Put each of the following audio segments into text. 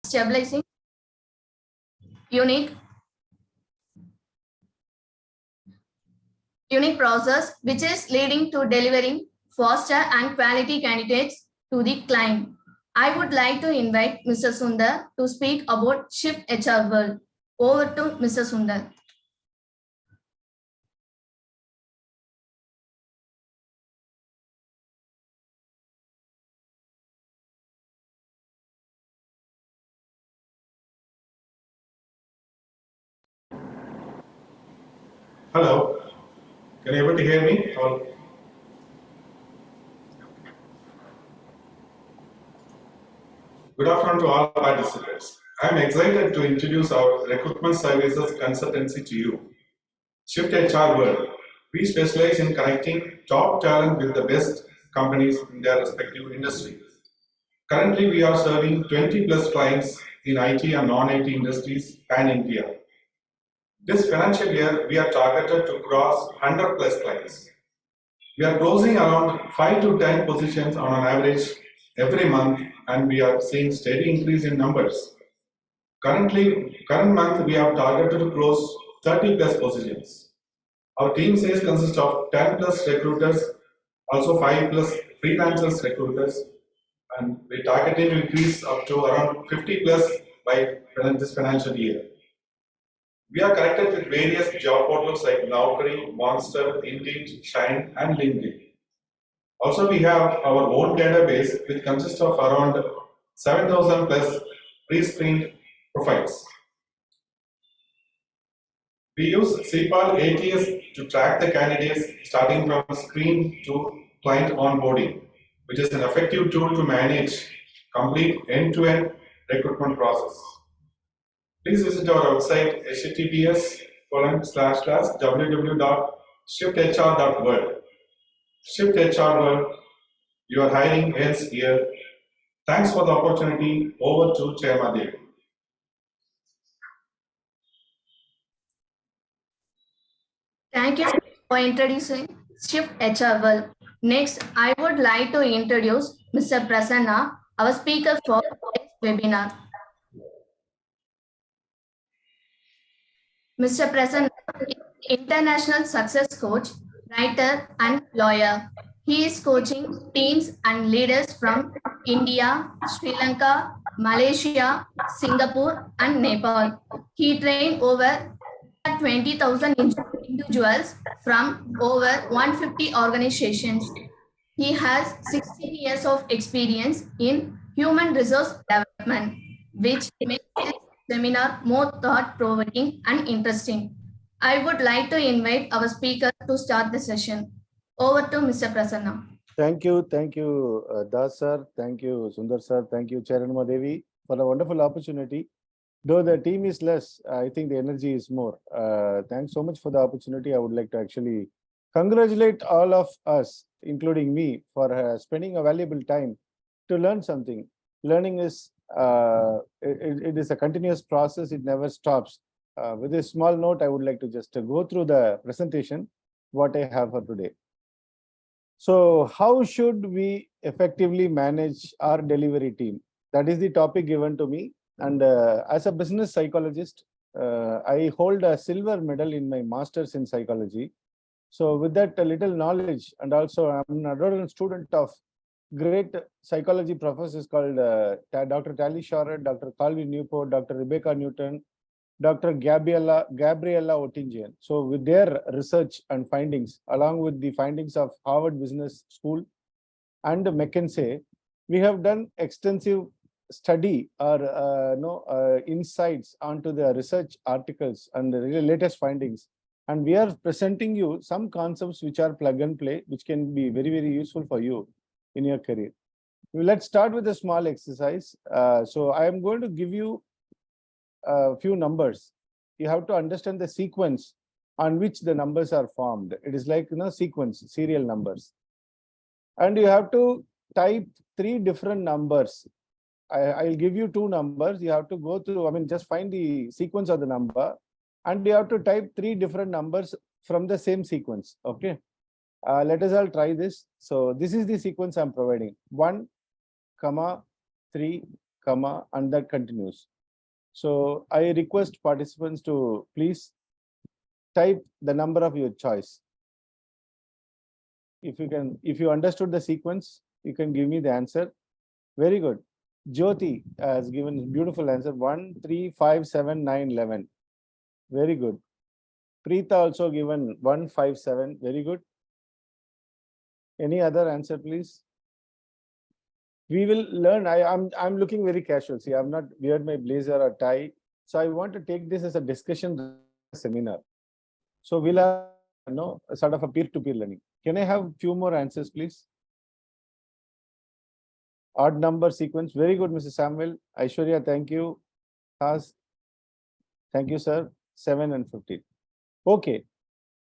stabilizing unique process which is leading to delivering faster and quality candidates to the client. I would like to invite Mr. Sundar to speak about Shift HR World. Over to Mr. Sundar. Hello, can you able to hear me? Good afternoon to all participants. I'm excited to introduce our recruitment services consultancy to you. Shift HR World. We specialize in connecting top talent with the best companies in their respective industries. Currently, we are serving 20 plus clients in IT and non-IT industries pan-India. This financial year, we are targeted to cross 100 plus clients. We are closing around 5 to 10 positions on an average every month, and we are seeing steady increase in numbers. Current month, we have targeted to close 30 plus positions. Our team size consists of 10 plus recruiters, also 5 plus freelancers recruiters, and we're targeting to increase up to around 50 plus by this financial year. We are connected with various job portals like Naukri, Monster, Indeed, Shine, and LinkedIn. Also, we have our own database which consists of around 7,000 plus pre-screened profiles. We use CPAL ATS to track the candidates starting from screen to client onboarding, which is an effective tool to manage complete end-to-end recruitment process. Please visit our website https://www.shifthr.world. Shift HR World, your hiring ends here. Thanks for the opportunity. Over to Chairman. Thank you for introducing Shift HR World. Next, I would like to introduce Mr. Prasanna, our speaker for today's webinar. Mr. Prasanna is international success coach, writer, and lawyer. He is coaching teams and leaders from India, Sri Lanka, Malaysia, Singapore, and Nepal. He trained over 20,000 individuals from over 150 organizations. He has 16 years of experience in human resource development, which makes this seminar more thought-provoking and interesting. I would like to invite our speaker to start the session. Over to Mr. Prasanna. Thank you, Das sir. Thank you, Sundar sir. Thank you, Charanma Devi, for a wonderful opportunity. Though the team is less, I think the energy is more. Thanks so much for the opportunity. I would like to actually congratulate all of us, including me, for spending a valuable time to learn something. Learning is it is a continuous process. It never stops. With a small note, I would like to just go through the presentation, what I have for today. So how should we effectively manage our delivery team? That is the topic given to me. And as a business psychologist, I hold a silver medal in my master's in psychology. So with that little knowledge, and also I'm an adorable student of great psychology professors called Dr. Tally Shorett, Dr. Calvin Newport, Dr. Rebecca Newton, Dr. Gabriella Oettingen. So with their research and findings, along with the findings of Harvard Business School and McKinsey, we have done extensive study or insights onto the research articles and the latest findings. And we are presenting you some concepts which are plug and play, which can be very, very useful for you in your career. Let's start with a small exercise. So I am going to give you a few numbers. You have to understand the sequence on which the numbers are formed. It is like sequence, serial numbers. And you have to type 3 different numbers. I'll give you 2 numbers. You have to go through, just find the sequence of the number, and you have to type 3 different numbers from the same sequence. Okay. Let us all try this. So this is the sequence I'm providing: 1, 3, comma, and that continues. So I request participants to please type the number of your choice. If you understood the sequence, you can give me the answer. Very good. Jyoti has given a beautiful answer. 1, 3, 5, 7, 9, 11. Very good. Preeta also given 1, 5, 7. Very good. Any other answer, please? We will learn. I'm looking very casual. See, I'm not wearing my blazer or tie. So I want to take this as a discussion seminar. So we'll have a sort of a peer-to-peer learning. Can I have few more answers, please? Odd number sequence. Very good, Mr. Samuel. Aishwarya, thank you. Has. Thank you, sir. 7 and 15. Okay.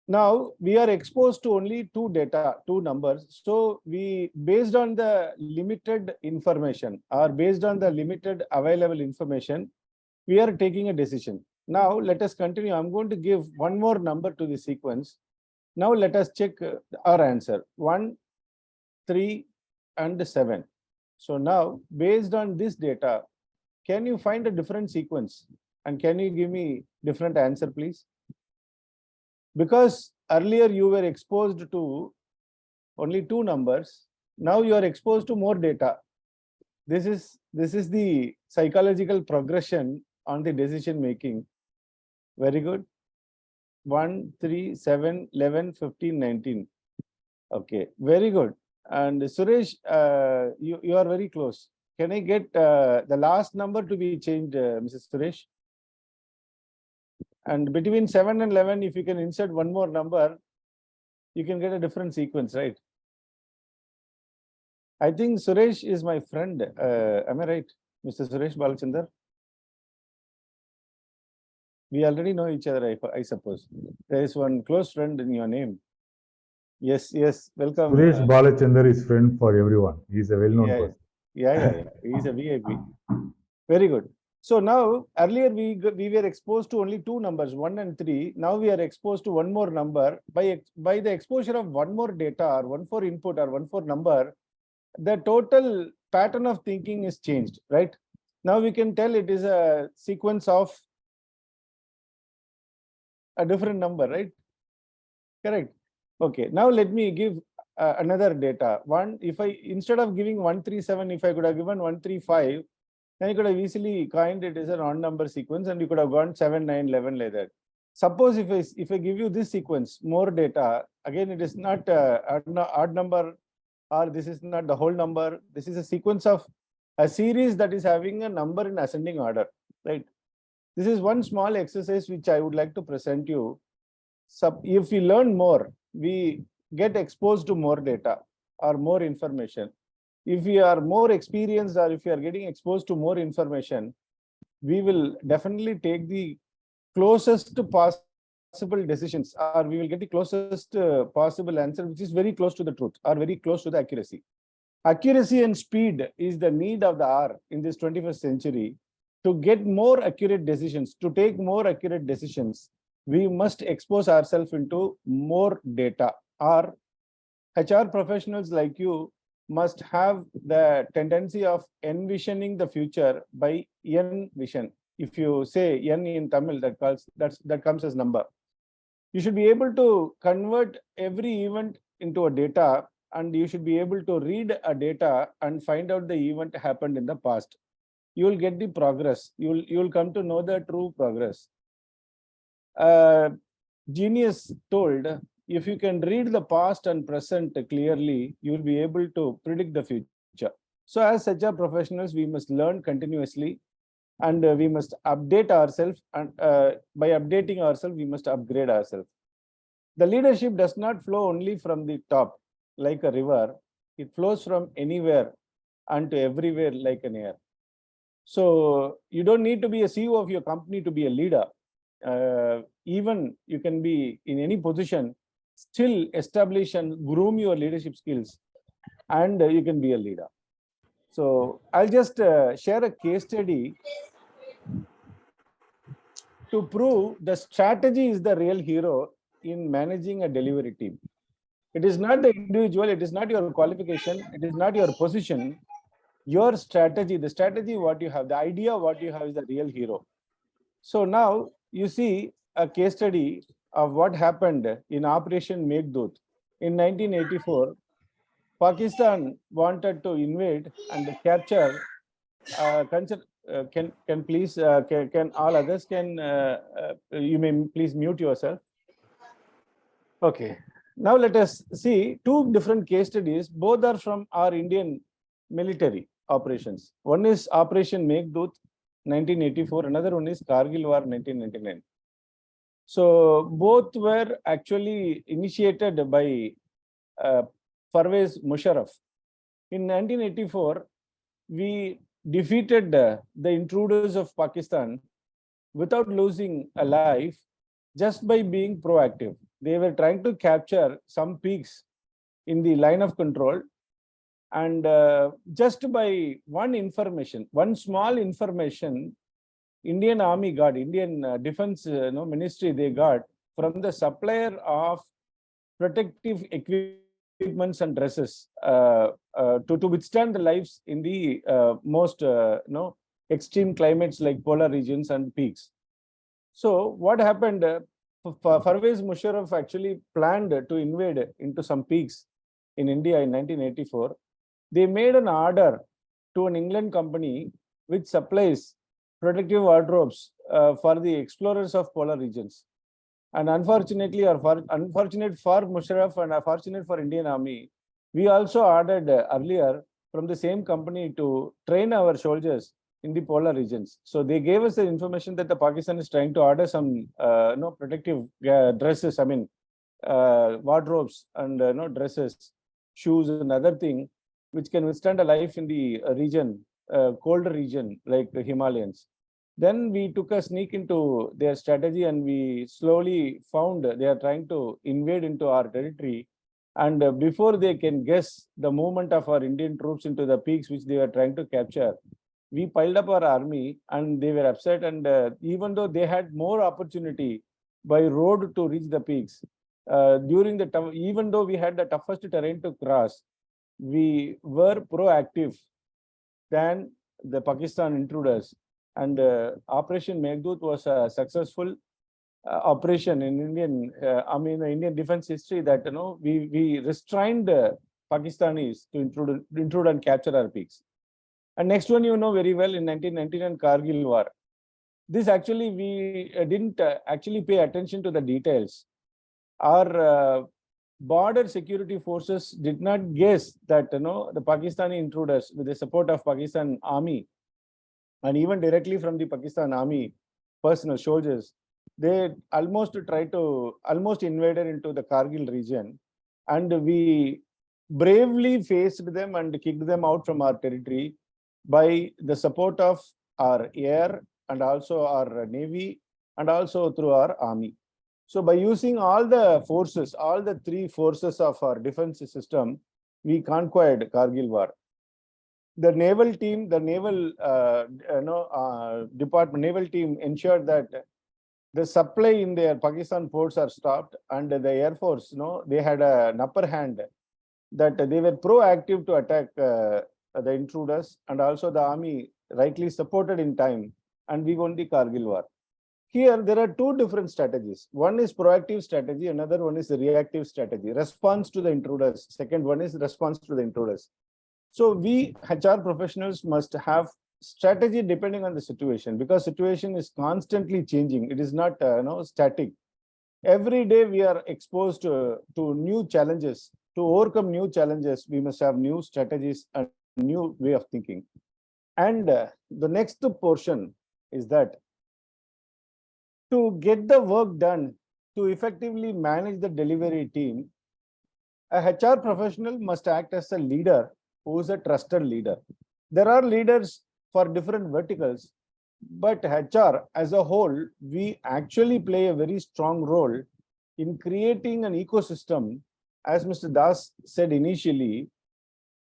Now we are exposed to only two numbers. So we, based on the limited information or based on the limited available information, we are taking a decision. Now let us continue. I'm going to give one more number to the sequence. Now let us check our answer. 1, 3, and 7. So now based on this data, can you find a different sequence? And can you give me different answer, please? Because earlier you were exposed to only two numbers. Now you are exposed to more data. This is the psychological progression on the decision making. Very good. 1, 3, 7, 11, 15, 19. Okay, very good. And Suresh, you are very close. Can I get the last number to be changed, Mrs. Suresh? And between 7 and 11, if you can insert one more number, you can get a different sequence, right? I think Suresh is my friend. Am I right, Mr. Suresh Balachandar? We already know each other, I suppose. There is one close friend in your name. Yes, welcome. Suresh Balachandar is friend for everyone. He is a well-known person. Yeah. He's a VIP. Very good. So now, earlier we were exposed to only two numbers, 1 and 3. Now we are exposed to one more number. By the exposure of one more data or one more input or one more number, the total pattern of thinking is changed, right? Now we can tell it is a sequence of a different number, right? Correct. Okay. Now let me give another data. Instead of giving 137, if I could have given 135, then you could have easily coined it as an odd number sequence, and you could have gone 7, 9, 11 like that. Suppose if I give you this sequence, more data, again it is not odd number, or this is not the whole number. This is a sequence of a series that is having a number in ascending order, right? This is one small exercise which I would like to present you. So if we learn more, we get exposed to more data or more information. If we are more experienced or if we are getting exposed to more information, we will definitely take the closest possible decisions, or we will get the closest possible answer, which is very close to the truth or very close to the accuracy. Accuracy and speed is the need of the hour in this 21st century. To get more accurate decisions, to take more accurate decisions, we must expose ourselves into more data. Our HR professionals like you must have the tendency of envisioning the future by N vision. If you say N in Tamil, that comes as number. You should be able to convert every event into a data, and you should be able to read a data and find out the event happened in the past. You will get the progress. You will come to know the true progress. Genius told, if you can read the past and present clearly, you will be able to predict the future. So as HR professionals, we must learn continuously, and we must update ourselves, and by updating ourselves, we must upgrade ourselves. The leadership does not flow only from the top like a river. It flows from anywhere and to everywhere like an air. So you don't need to be a CEO of your company to be a leader. Even you can be in any position, still establish and groom your leadership skills, and you can be a leader. So I'll just share a case study to prove the strategy is the real hero in managing a delivery team. It is not the individual, it is not your qualification, it is not your position. Your strategy, the strategy what you have, the idea what you have is the real hero. So now you see a case study of what happened in Operation Meghdoot. In 1984, Pakistan wanted to invade and capture. Can please can all others can you may please mute yourself. Okay. Now let us see two different case studies. Both are from our Indian military operations. One is Operation Meghdoot, 1984. Another one is Kargil War, 1999. So both were actually initiated by uh, Parvez Musharraf. In 1984, we defeated the intruders of Pakistan without losing a life just by being proactive. They were trying to capture some peaks in the line of control, and just by one small information, Indian Army got, Indian Defense Ministry, they got from the supplier of protective equipments and dresses to withstand the lives in the most extreme climates like polar regions and peaks. So what happened? Parvez Musharraf actually planned to invade into some peaks in India in 1984. They made an order to an England company which supplies protective wardrobes for the explorers of polar regions. And unfortunately, or unfortunate for Musharraf and unfortunate for Indian Army, we also ordered earlier from the same company to train our soldiers in the polar regions. So they gave us the information that the Pakistan is trying to order some protective dresses, I mean wardrobes and dresses, shoes and other thing which can withstand a life in the region, colder region like the Himalayas. Then we took a sneak into their strategy and we slowly found they are trying to invade into our territory. And before they can guess the movement of our Indian troops into the peaks which they were trying to capture, we piled up our army and they were upset. And even though they had more opportunity by road to reach the peaks, during the even though we had the toughest terrain to cross, we were proactive than the Pakistan intruders. And Operation Meghdoot was a successful operation in Indian, Indian defense history that we restrained Pakistanis to intrude and capture our peaks. And next one, you know very well, in 1999 Kargil War. This actually we didn't actually pay attention to the details. Our border security forces did not guess that the Pakistani intruders, with the support of Pakistan Army and even directly from the Pakistan Army personal soldiers, they almost invaded into the Kargil region, and we bravely faced them and kicked them out from our territory by the support of our air and also our navy and also through our army. So by using all the forces, all the three forces of our defense system, we conquered Kargil War. The naval team, the naval department, naval team ensured that the supply in their Pakistan ports are stopped, and the Air Force, they had an upper hand, that they were proactive to attack the intruders, and also the army rightly supported in time, and we won the Kargil War. Here, there are two different strategies. One is proactive strategy, another one is the reactive strategy. Response to the intruders. Second one is response to the intruders. So we HR professionals must have strategy depending on the situation, because situation is constantly changing. It is not static. Every day we are exposed to new challenges. To overcome new challenges, we must have new strategies and new way of thinking. And the next portion is that to get the work done, to effectively manage the delivery team, a HR professional must act as a leader who is a trusted leader. There are leaders for different verticals, but HR as a whole, we actually play a very strong role in creating an ecosystem. As Mr. Das said initially,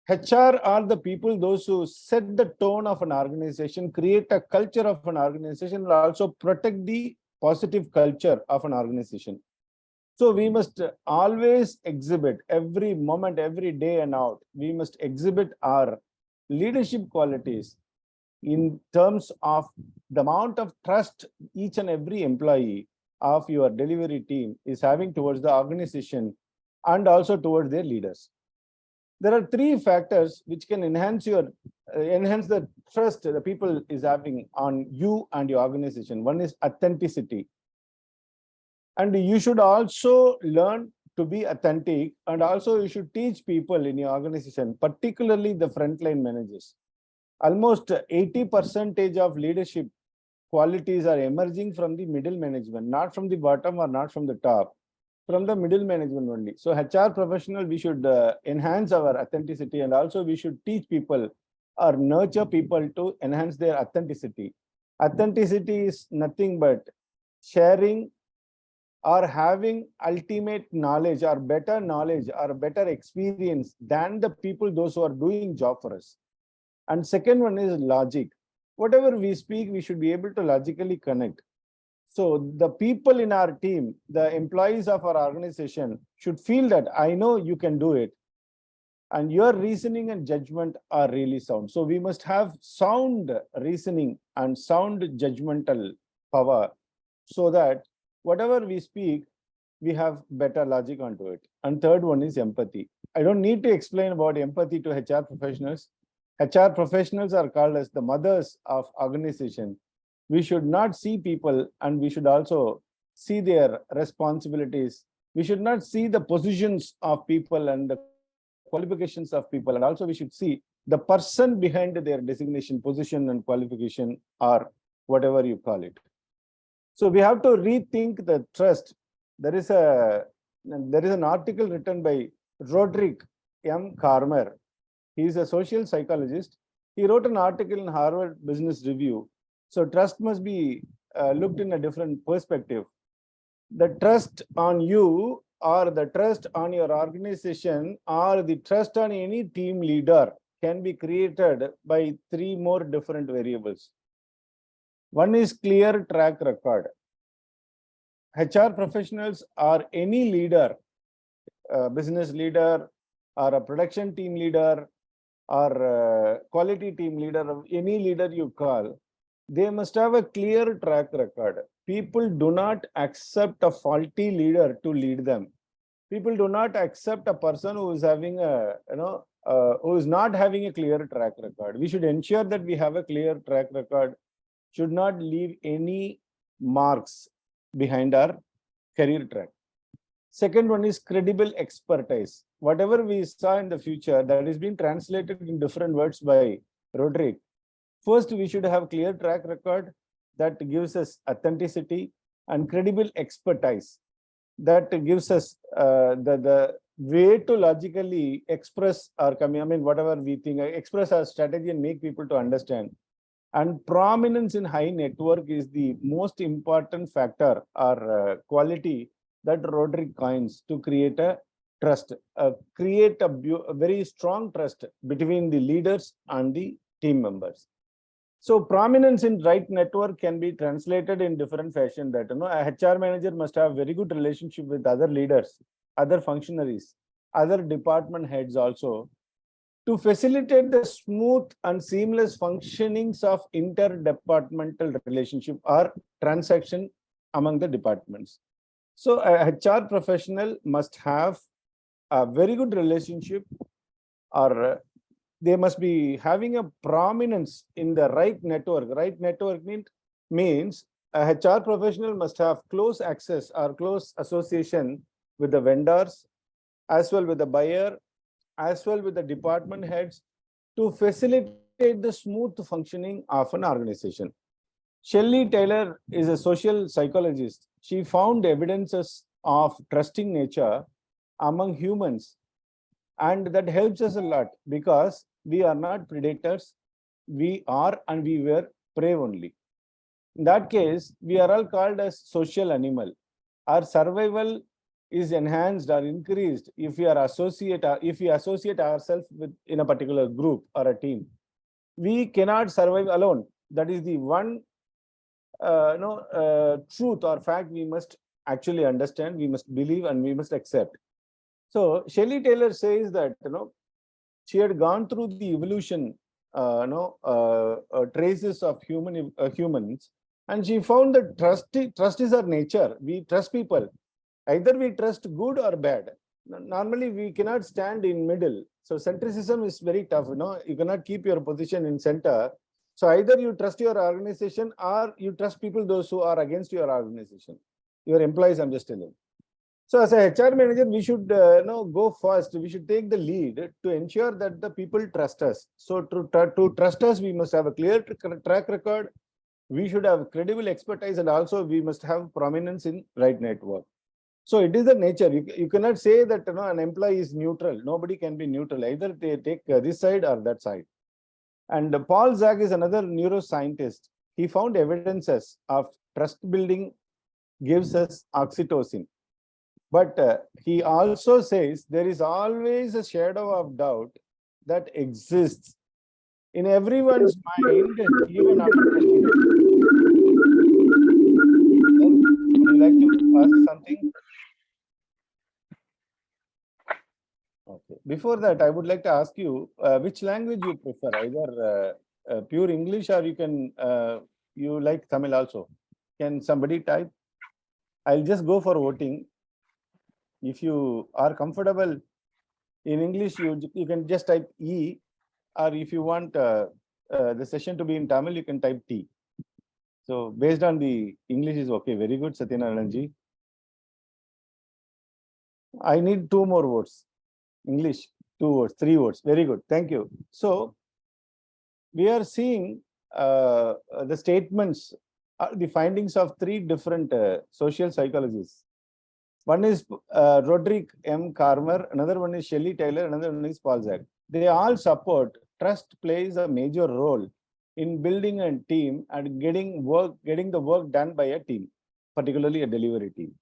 HR are the people, those who set the tone of an organization, create a culture of an organization, and also protect the positive culture of an organization. So we must always exhibit every moment, every day and out. We must exhibit our leadership qualities in terms of the amount of trust each and every employee of your delivery team is having towards the organization and also towards their leaders. There are three factors which can enhance the trust the people is having on you and your organization. One is authenticity. And you should also learn to be authentic, and also you should teach people in your organization, particularly the frontline managers. Almost 80% of leadership qualities are emerging from the middle management, not from the bottom or not from the top, from the middle management only. So HR professional, we should enhance our authenticity, and also we should teach people or nurture people to enhance their authenticity. Authenticity is nothing but sharing or having ultimate knowledge or better experience than the people, those who are doing job for us. And second one is logic. Whatever we speak, we should be able to logically connect. So the people in our team, the employees of our organization should feel that I know you can do it, and your reasoning and judgment are really sound. So we must have sound reasoning and sound judgmental power, so that whatever we speak, we have better logic onto it. And third one is empathy. I don't need to explain about empathy to HR professionals. HR professionals are called as the mothers of organization. We should not see people, and we should also see their responsibilities. We should not see the positions of people and the qualifications of people, and also we should see the person behind their designation, position, and qualification, or whatever you call it. So we have to rethink the trust. There is an article written by Roderick M. Carmer. He is a social psychologist. He wrote an article in Harvard Business Review. So trust must be looked in a different perspective. The trust on you, or the trust on your organization, or the trust on any team leader can be created by three more different variables. One is clear track record. HR professionals or any leader, a business leader or a production team leader or a quality team leader, any leader you call, they must have a clear track record. People do not accept a faulty leader to lead them. People do not accept a person who is having who is not having a clear track record. We should ensure that we have a clear track record, should not leave any marks behind our career track. Second one is credible expertise. Whatever we saw in the future, that is being translated in different words by Roderick. First, we should have clear track record that gives us authenticity, and credible expertise that gives us the way to logically express our whatever we think, express our strategy and make people to understand. And prominence in high network is the most important factor or quality that Roderick coins to create a trust, create a very strong trust between the leaders and the team members. So prominence in right network can be translated in different fashion, that a HR manager must have very good relationship with other leaders, other functionaries, other department heads also, to facilitate the smooth and seamless functionings of interdepartmental relationship or transaction among the departments. So a HR professional must have a very good relationship, or they must be having a prominence in the right network. Right network means a HR professional must have close access or close association with the vendors, as well with the buyer, as well with the department heads, to facilitate the smooth functioning of an organization. Shelley Taylor is a social psychologist. She found evidences of trusting nature among humans, and that helps us a lot, because we are not predators, we are and we were prey only. In that case, we are all called as social animal. Our survival is enhanced or increased if we associate ourselves with in a particular group or a team. We cannot survive alone. That is the one truth or fact we must actually understand, we must believe, and we must accept. So Shelley Taylor says that she had gone through the evolution traces of humans, and she found that trust is our nature. We trust people. Either we trust good or bad. Normally, we cannot stand in middle. So centricism is very tough. You cannot keep your position in center. So either you trust your organization or you trust people, those who are against your organization, your employees. I'm just telling. So as a HR manager, we should go first. We should take the lead to ensure that the people trust us. So to trust us, we must have a clear track record. We should have credible expertise, and also we must have prominence in right network. So it is the nature. You cannot say that an employee is neutral. Nobody can be neutral. Either they take this side or that side. And Paul Zag is another neuroscientist. He found evidences of trust building gives us oxytocin. But he also says there is always a shadow of doubt that exists in everyone's mind, even after trusting them. Would you like to ask something? Okay. Before that, I would like to ask you which language you prefer, either pure English or you like Tamil also. Can somebody type? I'll just go for voting. If you are comfortable in English, you can just type E, or if you want the session to be in Tamil, you can type T. So based on the English is okay. Very good, Satyanarayanji. I need 2 more votes. English, 2 votes, 3 votes. Very good. Thank you. So we are seeing the statements, the findings of 3 different social psychologists. One is Roderick M. Carmer, another one is Shelley Taylor, another one is Paul Zag. They all support trust plays a major role in building a team and getting the work done by a team, particularly a delivery team.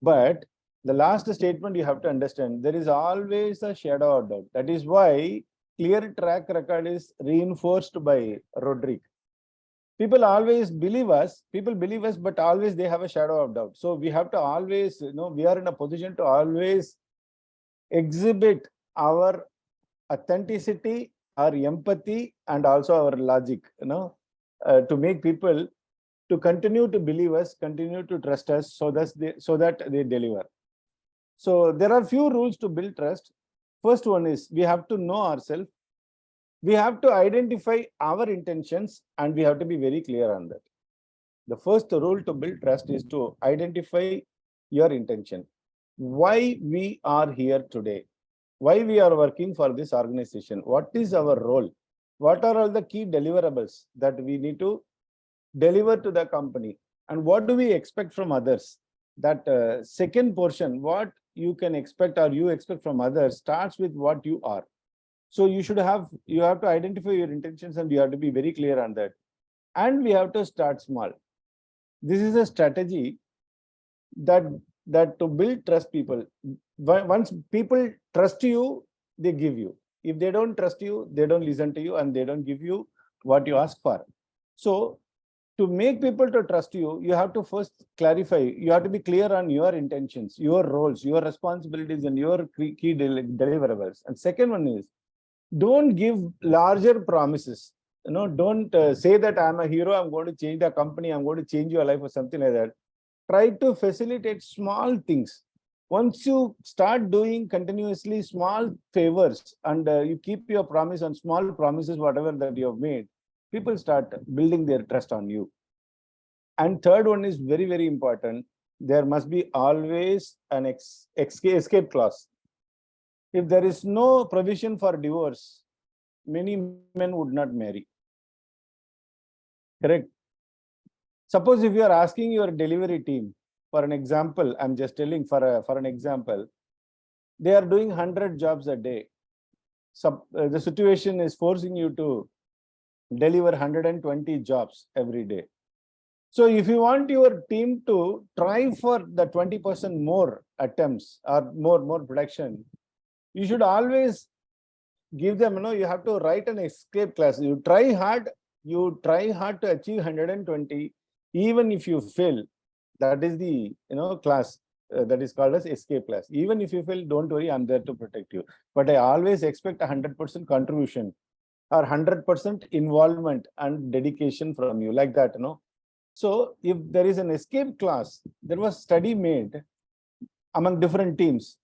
But the last statement you have to understand, there is always a shadow of doubt. That is why clear track record is reinforced by Roderick. People always believe us, but always they have a shadow of doubt. So we have to always, we are in a position to always exhibit our authenticity, our empathy, and also our logic, to make people to continue to believe us, continue to trust us, so that they deliver. So there are few rules to build trust. First one is we have to know ourselves. We have to identify our intentions, and we have to be very clear on that. The first rule to build trust is to identify your intention. Why we are here today? Why we are working for this organization? What is our role? What are all the key deliverables that we need to deliver to the company? And what do we expect from others? That second portion, what you can expect or you expect from others, starts with what you are. So you have to identify your intentions, and you have to be very clear on that. And we have to start small. This is a strategy that to build trust people. Once people trust you, they give you. If they don't trust you, they don't listen to you, and they don't give you what you ask for. So to make people to trust you, you have to first clarify. You have to be clear on your intentions, your roles, your responsibilities, and your key deliverables. And second one is, don't give larger promises. Don't say that I'm a hero, I'm going to change the company, I'm going to change your life, or something like that. Try to facilitate small things. Once you start doing continuously small favors, and you keep your promise on small promises, whatever that you have made, people start building their trust on you. And third one is very, very important. There must be always an escape clause. If there is no provision for divorce, many men would not marry. Correct? Suppose if you are asking your delivery team, for an example, I'm just telling for an example, they are doing 100 jobs a day. The situation is forcing you to deliver 120 jobs every day. So if you want your team to try for the 20% more attempts or more production, you should always give them, you have to write an escape clause. You try hard to achieve 120, even if you fail. That is the class that is called as escape class. Even if you fail, don't worry, I'm there to protect you. But I always expect 100% contribution or 100% involvement and dedication from you, like that, So if there is an escape class, there was study made among different teams.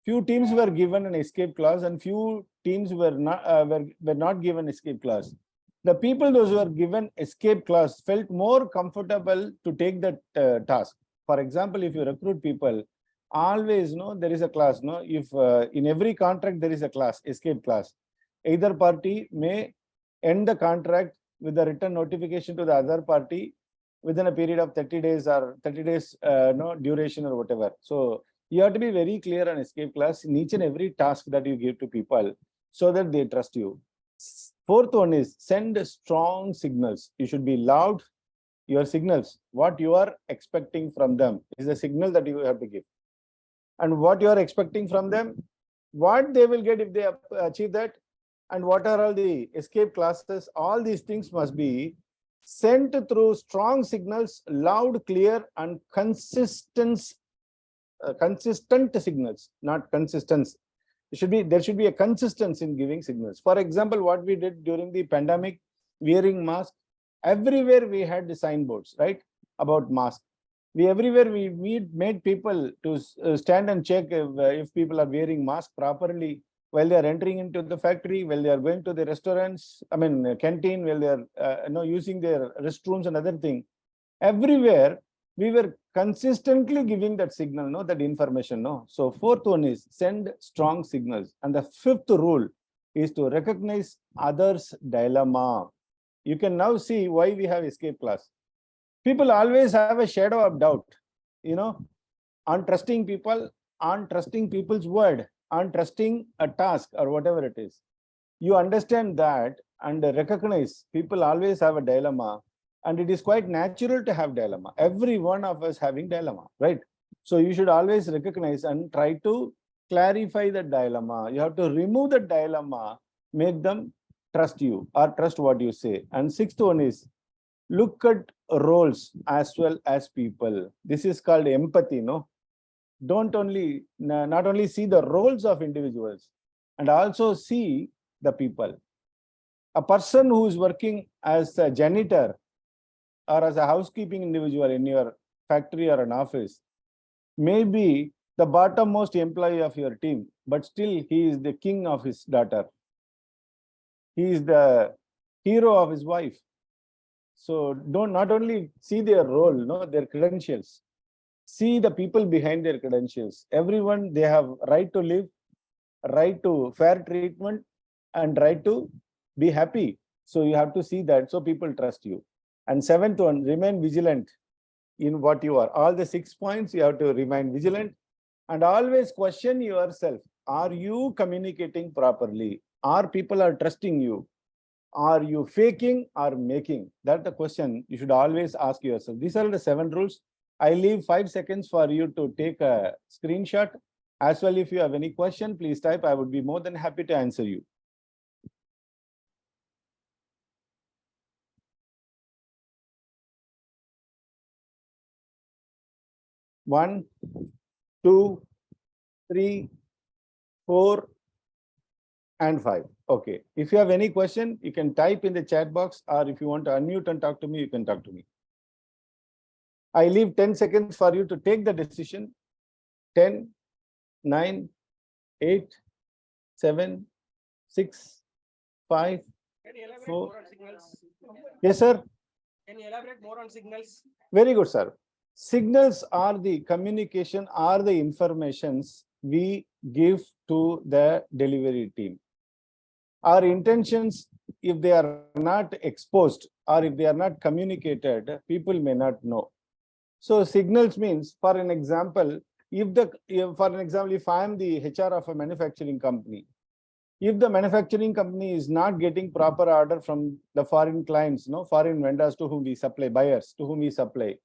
Few teams were given an escape clause and few teams were not given escape clause. The people those who were given escape clause felt more comfortable to take that task. For example, if you recruit people, always there is a clause. If in every contract there is a clause, escape clause. Either party may end the contract with a written notification to the other party within a period of 30 days or 30 days duration or whatever. So you have to be very clear on escape clause in each and every task that you give to people so that they trust you. Fourth one is send strong signals. You should be loud. Your signals, what you are expecting from them is the signal that you have to give. And what you are expecting from them, what they will get if they achieve that, and what are all the escape clauses, all these things must be sent through strong signals, loud, clear, and consistent signals, not consistency. There should be a consistency in giving signals. For example, what we did during the pandemic, wearing mask, everywhere we had the signboards, right, about mask. Everywhere we made people to stand and check if people are wearing mask properly while they are entering into the factory, while they are going to the restaurants, canteen, while they are using their restrooms and other thing. Everywhere we were consistently giving that signal, that information. So fourth one is send strong signals. And the fifth rule is to recognize others' dilemma. You can now see why we have escape clause. People always have a shadow of doubt, on trusting people, on trusting people's word, on trusting a task or whatever it is. You understand that and recognize people always have a dilemma. And it is quite natural to have dilemma. Every one of us having dilemma, right? So you should always recognize and try to clarify the dilemma. You have to remove the dilemma, make them trust you or trust what you say. And sixth one is look at roles as well as people. This is called empathy, not only see the roles of individuals and also see the people. A person who is working as a janitor or as a housekeeping individual in your factory or an office may be the bottommost employee of your team, but still he is the king of his daughter. He is the hero of his wife. So don't not only see their role, their credentials, see the people behind their credentials. Everyone, they have right to live, right to fair treatment, and right to be happy. So you have to see that so people trust you. And seventh one, remain vigilant in what you are. All the 6 points, you have to remain vigilant and always question yourself. Are you communicating properly? Are people are trusting you? Are you faking or making? That's the question you should always ask yourself. These are the 7 rules. I leave 5 seconds for you to take a screenshot. As well, if you have any question, please type. I would be more than happy to answer you. One, 2, 3, 4, and 5. Okay. If you have any question, you can type in the chat box, or if you want to unmute and talk to me, you can talk to me. I leave 10 seconds for you to take the decision. 10, 9, 8, 7, 6, 5, 4. Yes, sir. Can you elaborate more on signals? Very good, sir. Signals are the communication, are the informations we give to the delivery team. Our intentions, if they are not exposed or if they are not communicated, people may not know. So signals means, for an example, if I am the HR of a manufacturing company, if the manufacturing company is not getting proper order from the foreign clients, foreign vendors to whom we supply, buyers to whom we supply.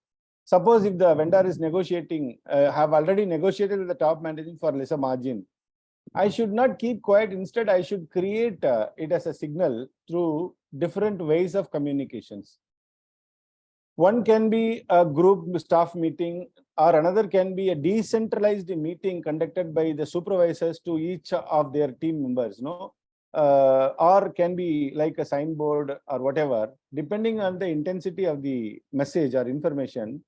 Suppose if the vendor is negotiating, have already negotiated with the top management for lesser margin, I should not keep quiet. Instead, I should create it as a signal through different ways of communications. One can be a group staff meeting, or another can be a decentralized meeting conducted by the supervisors to each of their team members. or can be like a signboard or whatever, depending on the intensity of the message or information,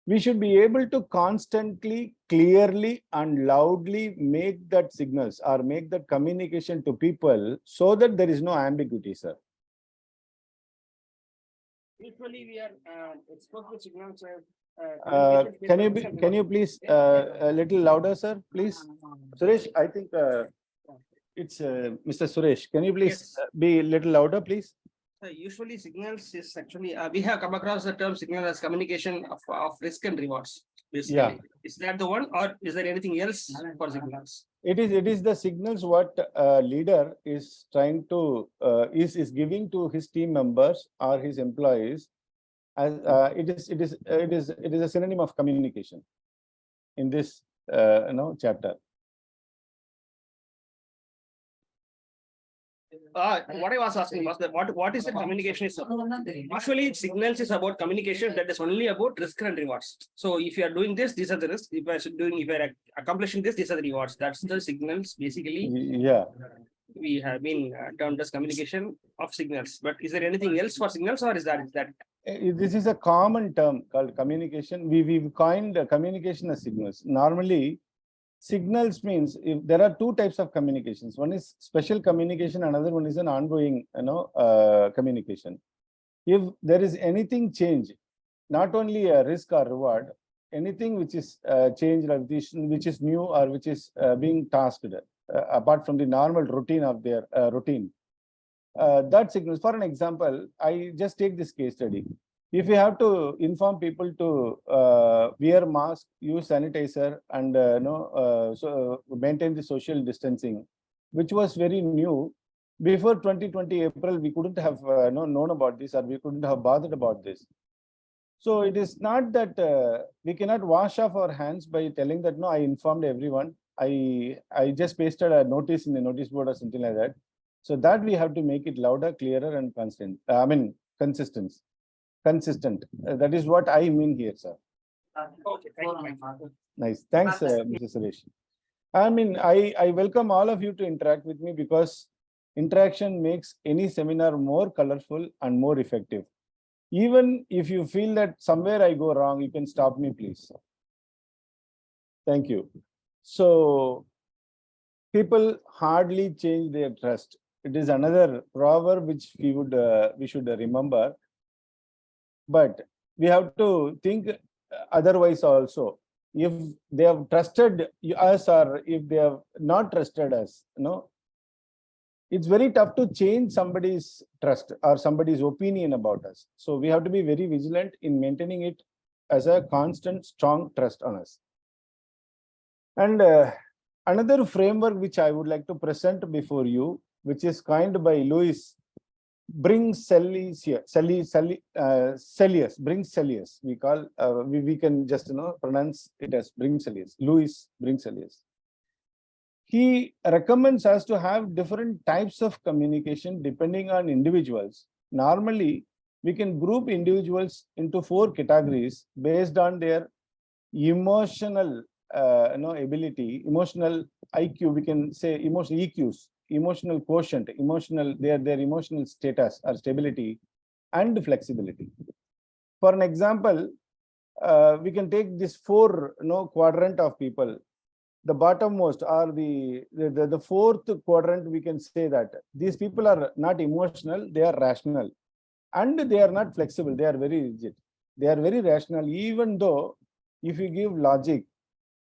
we should be able to constantly, clearly and loudly make that signals or make that communication to people so that there is no ambiguity, sir. Usually we are exposed to signals. Can you please a little louder, sir, please? Suresh, I think it's Mr. Suresh. Can you please Yes. be a little louder, please? Usually signals is actually, we have come across the term signal as communication of risk and rewards. Basically. Yeah. Is that the one, or is there anything else for signals? It is the signals what leader is trying to is giving to his team members or his employees, as it is a synonym of communication in this chapter. What I was asking was that what is the communication is about? Usually signals is about communication that is only about risk and rewards. So if you are doing this, these are the risks. If you are accomplishing this, these are the rewards. That's the signals basically. Yeah. We have been termed as communication of signals. But is there anything else for signals, or is that? This is a common term called communication. We've coined communication as signals. Normally, signals means if there are two types of communications. One is special communication, another one is an ongoing, communication. If there is anything change, not only a risk or reward, anything which is changed, or which is new or which is being tasked, apart from the normal routine of their routine, that signals. For an example, I just take this case study. If you have to inform people to wear mask, use sanitizer, and maintain the social distancing, which was very new. Before 2020 April, we couldn't have known about this, or we couldn't have bothered about this. So it is not that we cannot wash off our hands by telling that, no, I informed everyone. I just pasted a notice in the notice board or something like that. So that we have to make it louder, clearer, and consistent. Consistent. That is what I mean here, sir. Okay, thank you. Nice. Thanks, Mr. Suresh. I welcome all of you to interact with me, because interaction makes any seminar more colorful and more effective. Even if you feel that somewhere I go wrong, you can stop me, please. Thank you. So, people hardly change their trust. It is another proverb which we should remember. But we have to think otherwise also. If they have trusted us, or if they have not trusted us, it's very tough to change somebody's trust or somebody's opinion about us. So we have to be very vigilant in maintaining it as a constant, strong trust on us. And another framework which I would like to present before you, which is coined by Louis Bringselius. We call we can just pronounce it as Bringselius. Louis Bringselius. He recommends us to have different types of communication depending on individuals. Normally, we can group individuals into 4 categories based on their emotional ability, emotional IQ. We can say emotional EQs, emotional quotient, their emotional status or stability, and flexibility. For an example, we can take this 4 quadrant of people. The bottommost, or the 4th quadrant, we can say that these people are not emotional, they are rational, and they are not flexible, they are very rigid. They are very rational, even though if you give logic,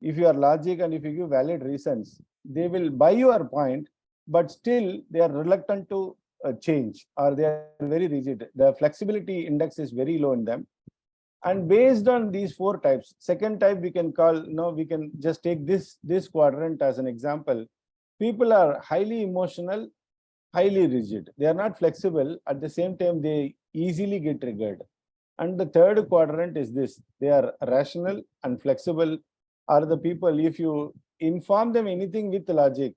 if you are logic and if you give valid reasons, they will buy your point, but still they are reluctant to change, or they are very rigid. The flexibility index is very low in them. And based on these 4 types, second type we can call, we can just take this quadrant as an example. People are highly emotional, highly rigid. They are not flexible. At the same time, they easily get triggered. And the third quadrant is this. They are rational and flexible. Are the people, if you inform them anything with logic,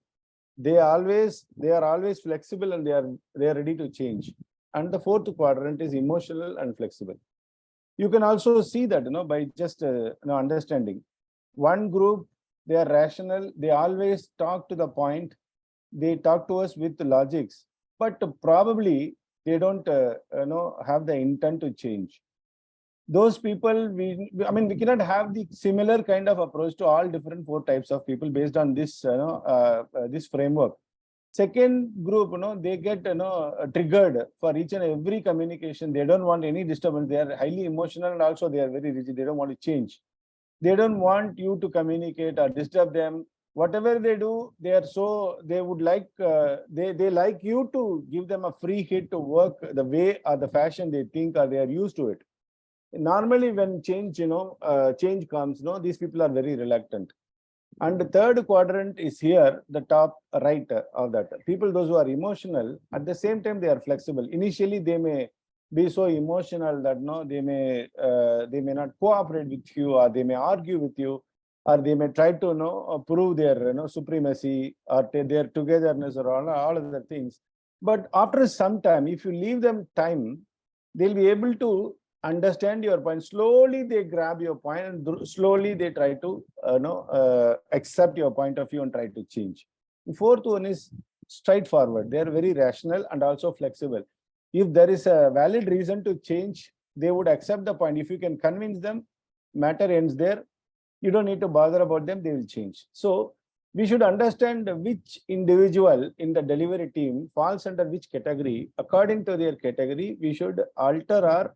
they are always flexible, and they are ready to change. And the 4th quadrant is emotional and flexible. You can also see that by just understanding. One group, they are rational, they always talk to the point, they talk to us with logics, but probably they don't have the intent to change. Those people, I mean, we cannot have the similar kind of approach to all different 4 types of people based on this this framework. Second group, they get triggered for each and every communication. They don't want any disturbance. They are highly emotional, and also they are very rigid. They don't want to change. They don't want you to communicate or disturb them. Whatever they do, they would like they like you to give them a free hit to work the way or the fashion they think, or they are used to it. Normally when change change comes, these people are very reluctant. And the third quadrant is here, the top right of that. People, those who are emotional, at the same time, they are flexible. Initially, they may be so emotional that they may not cooperate with you, or they may argue with you, or they may try to prove their supremacy or their togetherness, or all other things. But after some time, if you leave them time, they'll be able to understand your point. Slowly they grab your point, and slowly they try to accept your point of view and try to change. The fourth one is straightforward. They are very rational and also flexible. If there is a valid reason to change, they would accept the point. If you can convince them, matter ends there. You don't need to bother about them, they will change. So we should understand which individual in the delivery team falls under which category. According to their category, we should alter our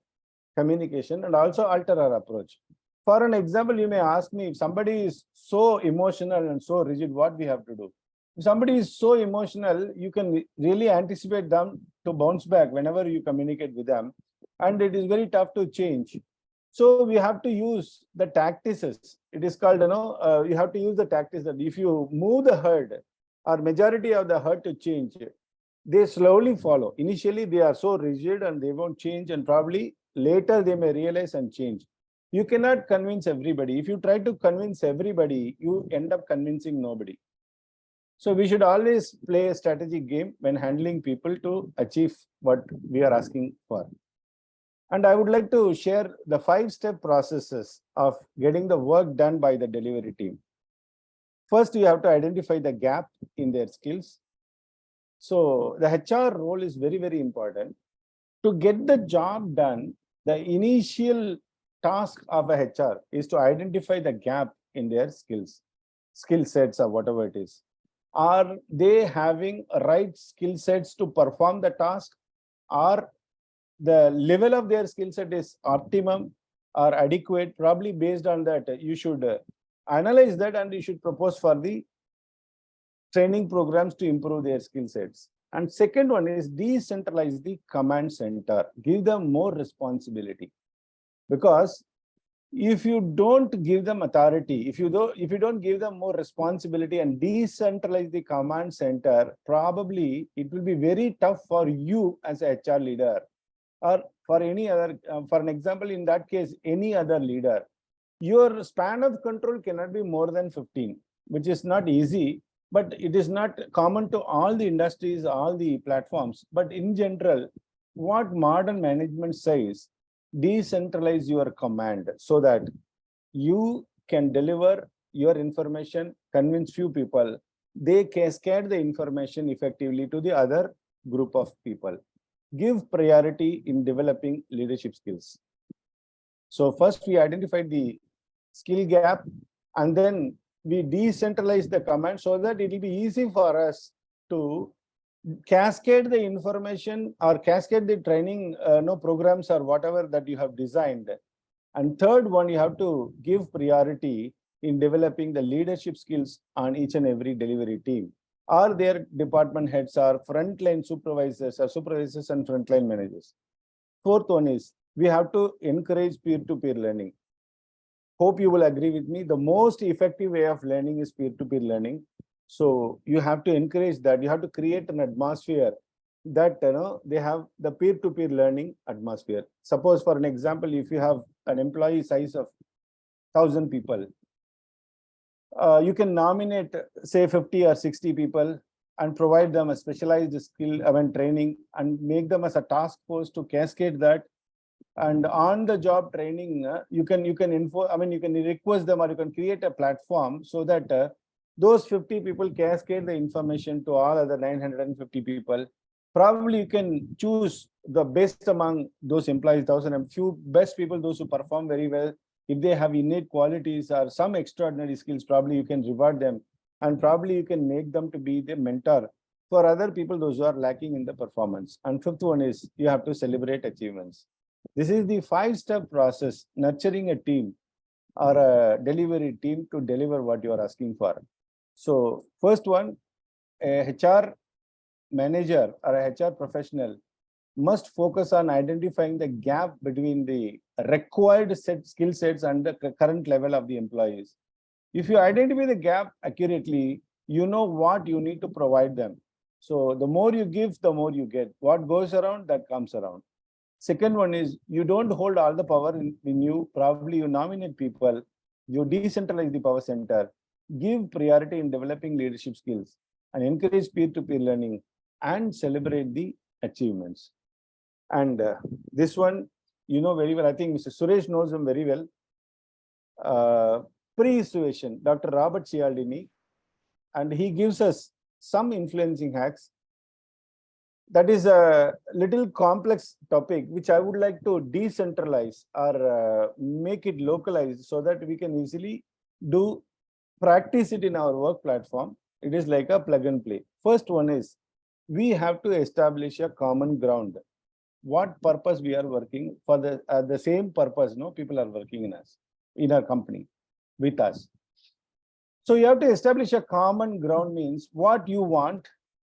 communication and also alter our approach. For an example, you may ask me, if somebody is so emotional and so rigid, what we have to do? If somebody is so emotional, you can really anticipate them to bounce back whenever you communicate with them, and it is very tough to change. So we have to use the tactics. It is called, you have to use the tactics that if you move the herd or majority of the herd to change, they slowly follow. Initially, they are so rigid and they won't change, and probably later they may realize and change. You cannot convince everybody. If you try to convince everybody, you end up convincing nobody. So we should always play a strategic game when handling people to achieve what we are asking for. And I would like to share the 5-step processes of getting the work done by the delivery team. First, you have to identify the gap in their skills. So the HR role is very, very important. To get the job done, the initial task of a HR is to identify the gap in their skill sets or whatever it is. Are they having right skill sets to perform the task? Or the level of their skill set is optimum or adequate? Probably based on that, you should analyze that, and you should propose for the training programs to improve their skill sets. And second one is decentralize the command center, give them more responsibility. Because if you don't give them authority, if you don't give them more responsibility and decentralize the command center, probably it will be very tough for you as a HR leader, or for any other, for an example, in that case, any other leader. Your span of control cannot be more than 15, which is not easy, but it is not common to all the industries, all the platforms. But in general, what modern management says, decentralize your command so that you can deliver your information, convince few people, they cascade the information effectively to the other group of people. Give priority in developing leadership skills. So first we identified the skill gap, and then we decentralize the command so that it will be easy for us to cascade the information or cascade the training programs or whatever that you have designed. And third one, you have to give priority in developing the leadership skills on each and every delivery team, or their department heads, or frontline supervisors, or supervisors and frontline managers. Fourth one is we have to encourage peer-to-peer learning. Hope you will agree with me. The most effective way of learning is peer-to-peer learning. So you have to encourage that. You have to create an atmosphere that they have the peer-to-peer learning atmosphere. Suppose, for an example, if you have an employee size of 1,000 people, you can nominate, say, 50 or 60 people and provide them a specialized skill training, and make them as a task force to cascade that. And on the job training, you can request them, or you can create a platform so that Those 50 people cascade the information to all other 950 people. Probably you can choose the best among those employees, 1,000 and few best people, those who perform very well. If they have innate qualities or some extraordinary skills, probably you can reward them, and probably you can make them to be the mentor for other people, those who are lacking in the performance. And fifth one is you have to celebrate achievements. This is the 5-step process, nurturing a team or a delivery team to deliver what you are asking for. So first one, a HR manager or a HR professional must focus on identifying the gap between the required skill sets and the current level of the employees. If you identify the gap accurately, you know what you need to provide them. So the more you give, the more you get. What goes around, that comes around. Second one is you don't hold all the power in you. Probably you nominate people, you decentralize the power center, give priority in developing leadership skills, and encourage peer-to-peer learning and celebrate the achievements. And this one, you know very well. I think Mr. Suresh knows him very well. Pre-suasion, Dr. Robert Cialdini, and he gives us some influencing hacks. That is a little complex topic, which I would like to decentralize or make it localized so that we can easily practice it in our work platform. It is like a plug and play. First one is we have to establish a common ground. What purpose we are working for, the same purpose, no, people are working in our company with us. So you have to establish a common ground, means what you want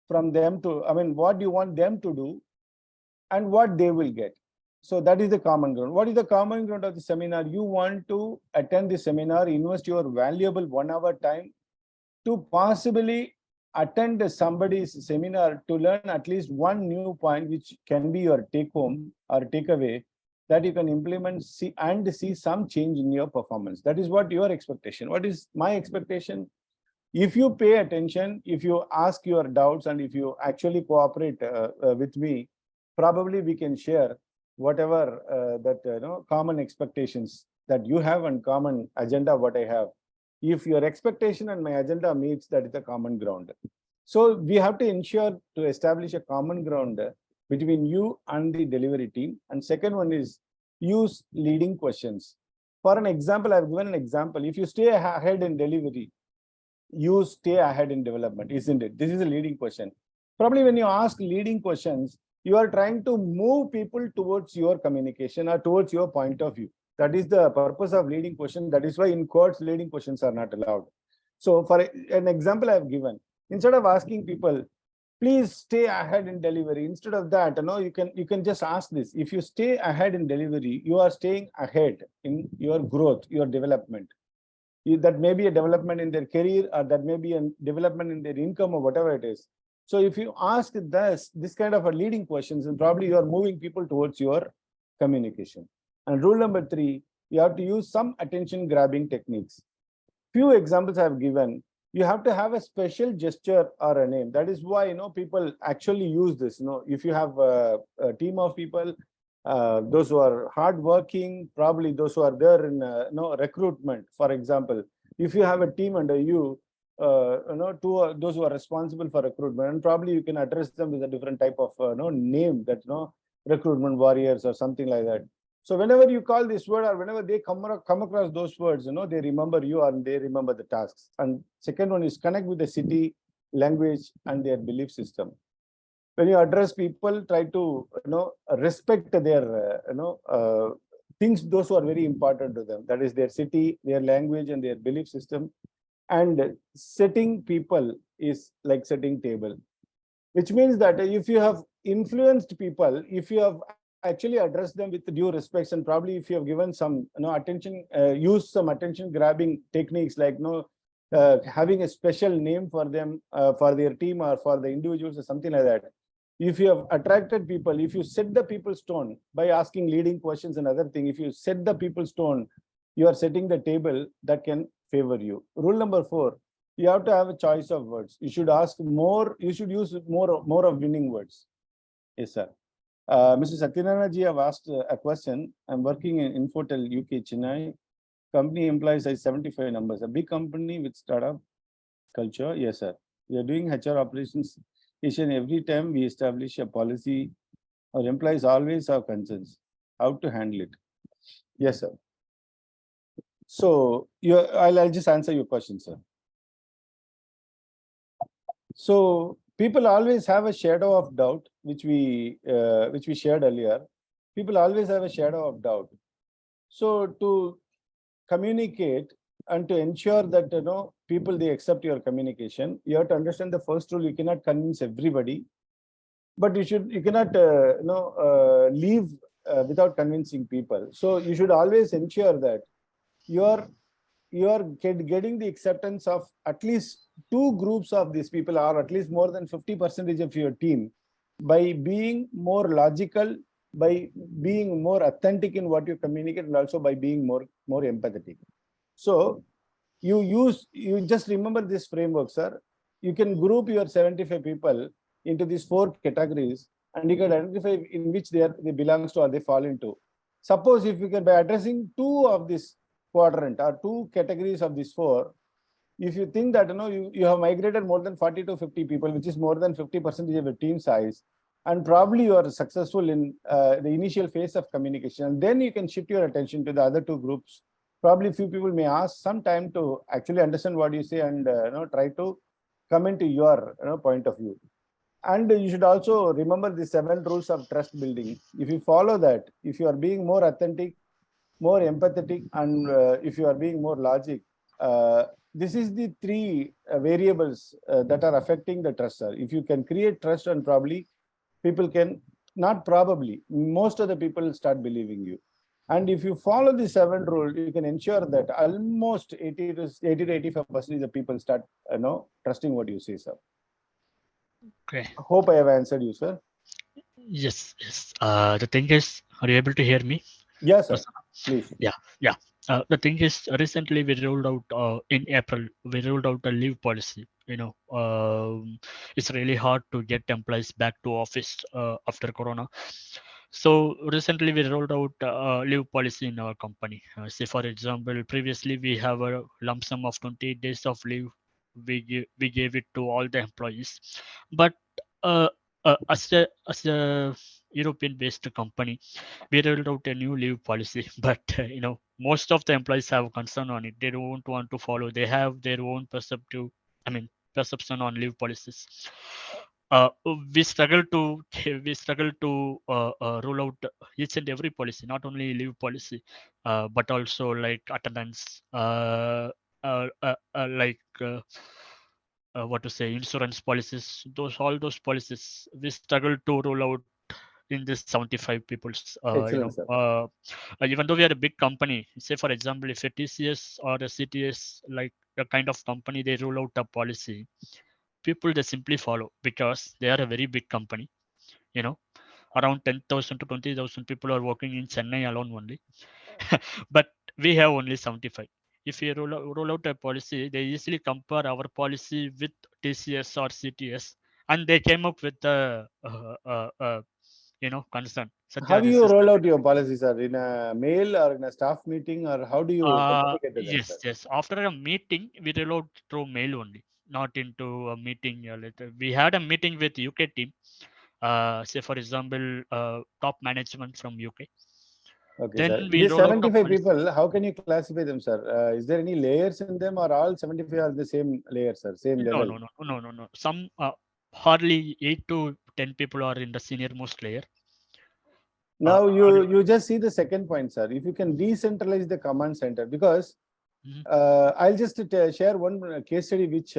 from them to, what you want them to do and what they will get. So that is the common ground. What is the common ground of the seminar? You want to attend the seminar, invest your valuable 1 hour time to possibly attend somebody's seminar to learn at least one new point, which can be your take home or takeaway, that you can implement, see some change in your performance. That is what your expectation. What is my expectation? If you pay attention, if you ask your doubts, and if you actually cooperate with me, probably we can share whatever common expectations that you have and common agenda what I have. If your expectation and my agenda meets, that is the common ground. So we have to ensure to establish a common ground between you and the delivery team. And second one is use leading questions. For an example, I've given an example. If you stay ahead in delivery, you stay ahead in development, isn't it? This is a leading question. Probably when you ask leading questions, you are trying to move people towards your communication or towards your point of view. That is the purpose of leading question. That is why in quotes, leading questions are not allowed. So for an example I've given, instead of asking people, please stay ahead in delivery, instead of that, you can just ask this. If you stay ahead in delivery, you are staying ahead in your growth, your development. That may be a development in their career, or that may be a development in their income, or whatever it is. So if you ask this kind of a leading questions, and probably you are moving people towards your communication. And rule number 3, you have to use some attention grabbing techniques. Few examples I have given. You have to have a special gesture or a name. That is why people actually use this. If you have a team of people, those who are hardworking, probably those who are there in recruitment, for example. If you have a team under you, those who are responsible for recruitment, and probably you can address them with a different type of name, that recruitment warriors or something like that. So whenever you call this word, or whenever they come across those words, they remember you and they remember the tasks. And second one is connect with the city, language, and their belief system. When you address people, try to respect their things, those who are very important to them. That is their city, their language, and their belief system. And setting people is like setting table, which means that if you have influenced people, if you have actually addressed them with due respect, and probably if you have given some attention, use some attention grabbing techniques, like having a special name for them, for their team or for the individuals or something like that. If you have attracted people, if you set the people's tone by asking leading questions and other thing, if you set the people's tone, you are setting the table that can favor you. Rule number 4, you have to have a choice of words. You should ask more, you should use more of winning words. Yes, sir. Mr. Satyanarayana ji have asked a question. I'm working in Infotel UK, Chennai. Company employs 75 numbers. A big company with startup. culture. Yes, sir. We are doing HR operations. Each and every time we establish a policy, our employees always have concerns how to handle it. Yes, sir. So I'll just answer your question, sir. So people always have a shadow of doubt, which we shared earlier. People always have a shadow of doubt. So to communicate and to ensure that people they accept your communication, you have to understand the first rule: you cannot convince everybody, but you cannot leave without convincing people. So you should always ensure that you are getting the acceptance of at least two groups of these people, or at least more than 50% of your team, by being more logical, by being more authentic in what you communicate, and also by being more empathetic. So you just remember this framework, sir. You can group your 75 people into these 4 categories, and you can identify in which they belong to or they fall into. Suppose if you can, by addressing 2 of this quadrant or 2 categories of these 4, if you think that you have migrated more than 40 to 50 people, which is more than 50% of your team size, and probably you are successful in the initial phase of communication, and then you can shift your attention to the other 2 groups. Probably few people may ask some time to actually understand what you say and try to come into your point of view. And you should also remember the 7 rules of trust building. If you follow that, if you are being more authentic, more empathetic, and if you are being more logic, this is the 3 variables that are affecting the trust, sir. If you can create trust, and probably people can, not probably, most of the people start believing you. And if you follow the 7 rule, you can ensure that almost 80 to 85% of the people start trusting what you say, sir. Okay. Hope I have answered you, sir. Yes. The thing is, are you able to hear me? Yes, sir. Please. Yeah. The thing is, recently we rolled out in April. We rolled out a leave policy. It's really hard to get employees back to office after Corona. So recently we rolled out leave policy in our company. Say for example, previously we have a lump sum of 28 days of leave. We gave it to all the employees, but uh, as a European-based company, we rolled out a new leave policy. But most of the employees have concern on it. They don't want to follow. They have their own perception on leave policies. uh, we struggle to roll out each and every policy, not only leave policy, but also like attendance, like what to say, insurance policies. All those policies we struggle to roll out in this 75 people's. Excellent, sir. Even though we are a big company, say for example, if a TCS or a CTS, like a kind of company, they roll out a policy, people they simply follow because they are a very big company. Around 10,000 to 20,000 people are working in Chennai alone only. But we have only 75. If we roll out a policy, they easily compare our policy with TCS or CTS, and they came up with the concern. How Satya, do this you is roll out your policies, sir? In a mail or in a staff meeting, or how do you communicate to them, sir? yes. After a meeting, we roll out through mail only, not into a meeting. Later. We had a meeting with UK team. Say for example, top management from UK. Okay, Then sir. we These roll out a 75 policy. people, how can you classify them, sir? Is there any layers in them, or all 75 are the same layer, sir? Same level? No. Some hardly 8 to 10 people are in the senior most layer. Now you just see the second point, sir. If you can decentralize the command center, because I'll just share one case study which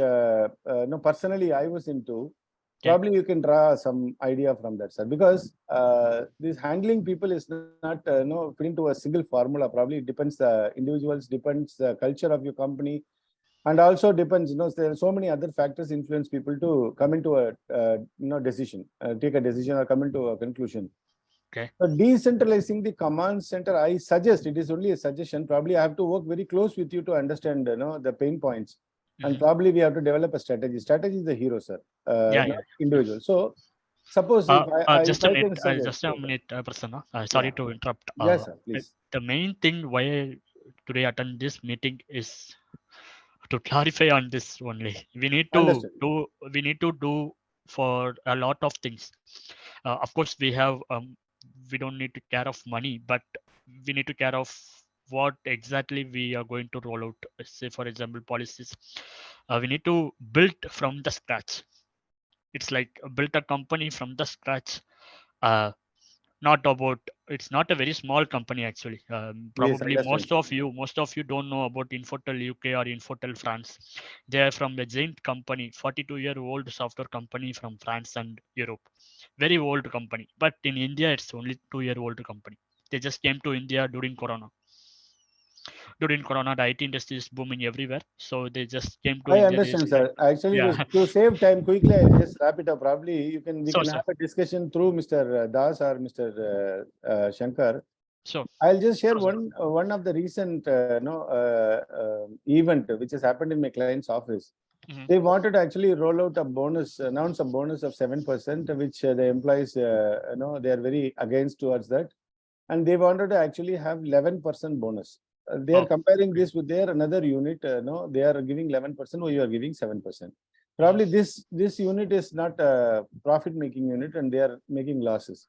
personally I was into. Probably you can draw some idea from that, sir. Because this handling people is not fit into a single formula. Probably it depends the individuals, depends the culture of your company, and also depends. There are so many other factors influence people to come into a decision, take a decision, or come into a conclusion. Okay. So decentralizing the command center, I suggest, it is only a suggestion. Probably I have to work very close with you to understand, the pain points, and probably we have to develop a strategy. Strategy is the hero, sir. Not individual. So suppose if I just if a I minute, can suggest, just a minute, Prasanna. Sorry to interrupt. Yes, sir. Please. The main thing why I today attend this meeting is to clarify on this only. We need to Understood. do for a lot of things. Of course, we don't need to care of money, but we need to care of what exactly we are going to roll out. Say, for example, policies. We need to build from the scratch. It's like build a company from the scratch. Uh, not about It's not a very small company actually. Yes, Probably understand. most of you don't know about Infotel UK or Infotel France. They are from a giant company, 42-year-old software company from France and Europe. Very old company, but in India it's only 2-year-old company. They just came to India during corona. The IT industry is booming everywhere, so they just came to I India. They understand, just sir. Actually, yeah. to save time, quickly, I'll just wrap it up. Probably we So can so have a discussion through Mr. Das or Mr. Shankar. so I'll just share so one of the recent event which has happened in my client's office. Mhm. They wanted to actually roll out a bonus, announce a bonus of 7%, which the employees, they are very against towards that, and they wanted to actually have 11% bonus. They are Oh, comparing okay. this with their another unit. No, they are giving 11%, or you are giving 7%. Mhm. Probably this unit is not a profit making unit, and they are making losses.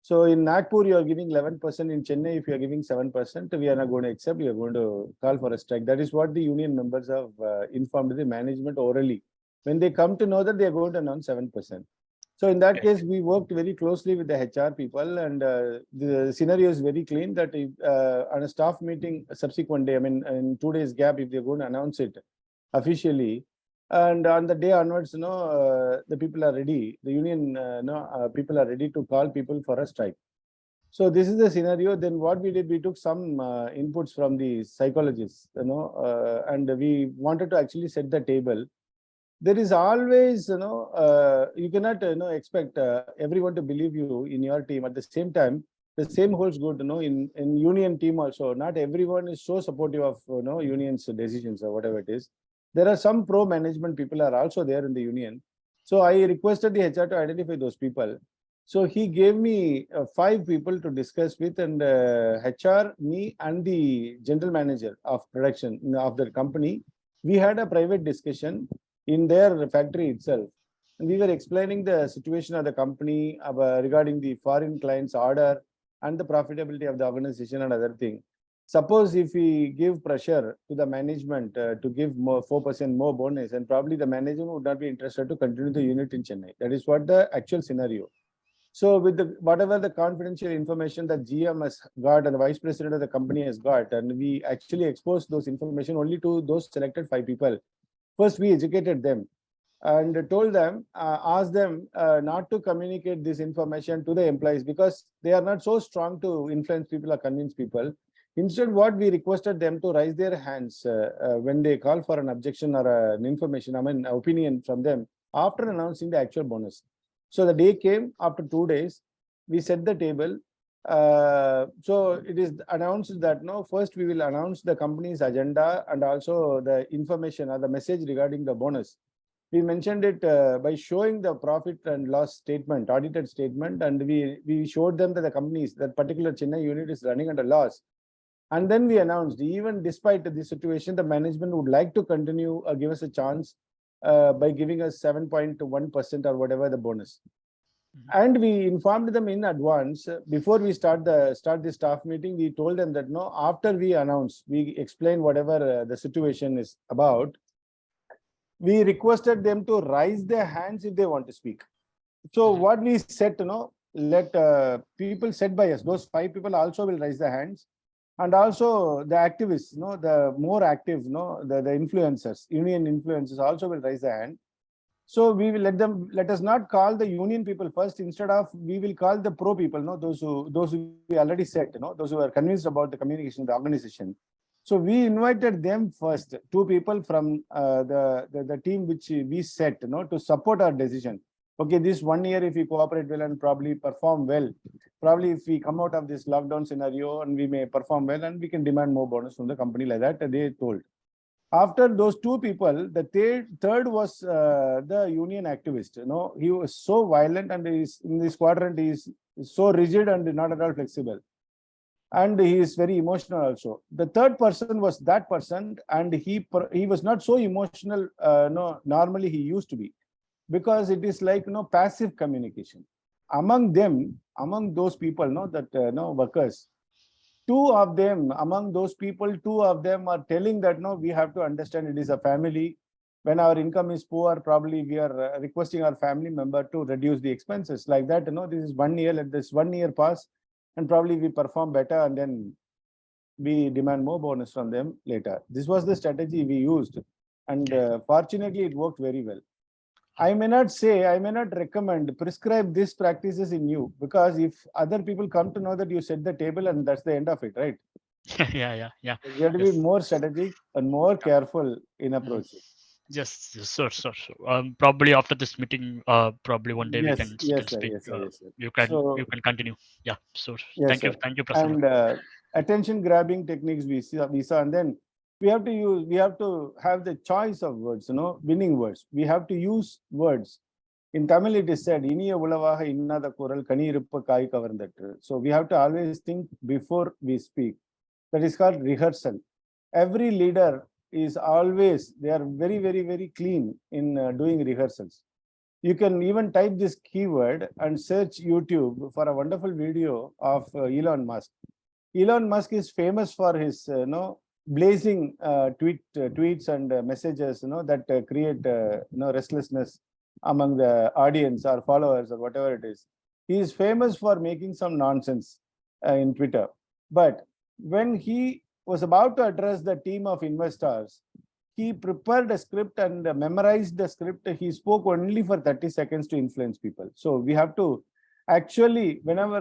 So in Nagpur, you are giving 11%. In Chennai, if you are giving 7%, we are not going to accept. We are going to call for a strike. That is what the union members have informed the management orally. When they come to know that they are going to announce 7%. So in that Okay. case, we worked very closely with the HR people, and the scenario is very clean that if, on a staff meeting subsequent day, I mean, in 2 days gap, if they're going to announce it officially, and on the day onwards, the people are ready. The union, people are ready to call people for a strike. So this is the scenario. Then what we did, we took some inputs from the psychologists, and we wanted to actually set the table. There is always, you cannot, expect everyone to believe you in your team. At the same time, the same holds good, in union team also. Not everyone is so supportive of, union's decisions or whatever it is. There are some pro management people are also there in the union. So I requested the HR to identify those people. So he gave me 5 people to discuss with, and HR, me, and the general manager of production of the company. We had a private discussion in their factory itself. And we were explaining the situation of the company regarding the foreign clients order and the profitability of the organization and other thing. Suppose if we give pressure to the management to give more 4% more bonus, and probably the management would not be interested to continue the unit in Chennai. That is what the actual scenario. So with the whatever the confidential information that GM has got and the vice president of the company has got, and we actually exposed those information only to those selected 5 people. First, we educated them and told them, asked them not to communicate this information to the employees because they are not so strong to influence people or convince people. Instead, what we requested them to raise their hands when they call for an objection or an information, opinion from them after announcing the actual bonus. So the day came after 2 days, we set the table. So it is announced that first we will announce the company's agenda and also the information or the message regarding the bonus. We mentioned it by showing the profit and loss statement, audited statement, and we showed them that the companies, that particular Chennai unit is running under loss. And then we announced, even despite this situation, the management would like to continue or give us a chance by giving us 7.1% or whatever the bonus. And we informed them in advance before we start the staff meeting. We told them that after we announce, we explain whatever the situation is about. We requested them to raise their hands if they want to speak. So what we said, let people set by us. Those 5 people also will raise their hands, and also the activists, the more active, the influencers, union influencers also will raise their hand. So we will let us not call the union people first. Instead of, we will call the pro people, those who we already said, those who are convinced about the communication of the organization. So we invited them first, 2 people from the team which we set, to support our decision. Okay, this 1 year, if we cooperate well and probably perform well, probably if we come out of this lockdown scenario and we may perform well, and we can demand more bonus from the company, like that, they told. After those 2 people, the third was the union activist. He was so violent, and in this quadrant, he is so rigid and not at all flexible. and he is very emotional also. The third person was that person, and he was not so emotional. No, normally he used to be, because it is like passive communication among them, among those people, that workers. Two of them among those people, two of them are telling that no, we have to understand it is a family. When our income is poor, probably we are requesting our family member to reduce the expenses like that. This is 1 year, let this 1 year pass, and probably we perform better, and then we demand more bonus from them later. This was the strategy we used, and fortunately it worked very well. I may not recommend, prescribe these practices in you, because if other people come to know that you set the table and that's the end of it, right? Yeah. We have to be more strategic and more careful in approaching. Yes, sure. Probably after this meeting, probably one day we Yes, can yes, sir, speak. yes, sir, yes, sir. You So, can continue. Yeah, so yes, sir. thank you, Prasanna. And attention grabbing techniques we saw, and then we have to have the choice of words, winning words. We have to use words. In Tamil, it is said, "Iniya ulavaha innada kural kani iruppa kai kavarndattu." So we have to always think before we speak. That is called rehearsal. Every leader is always, they are very, very, very clean in doing rehearsals. You can even type this keyword and search YouTube for a wonderful video of Elon Musk. Elon Musk is famous for his blazing tweets and messages that create restlessness among the audience or followers or whatever it is. He is famous for making some nonsense in Twitter. But when he was about to address the team of investors, he prepared a script and memorized the script. He spoke only for 30 seconds to influence people. So we have to actually, wherever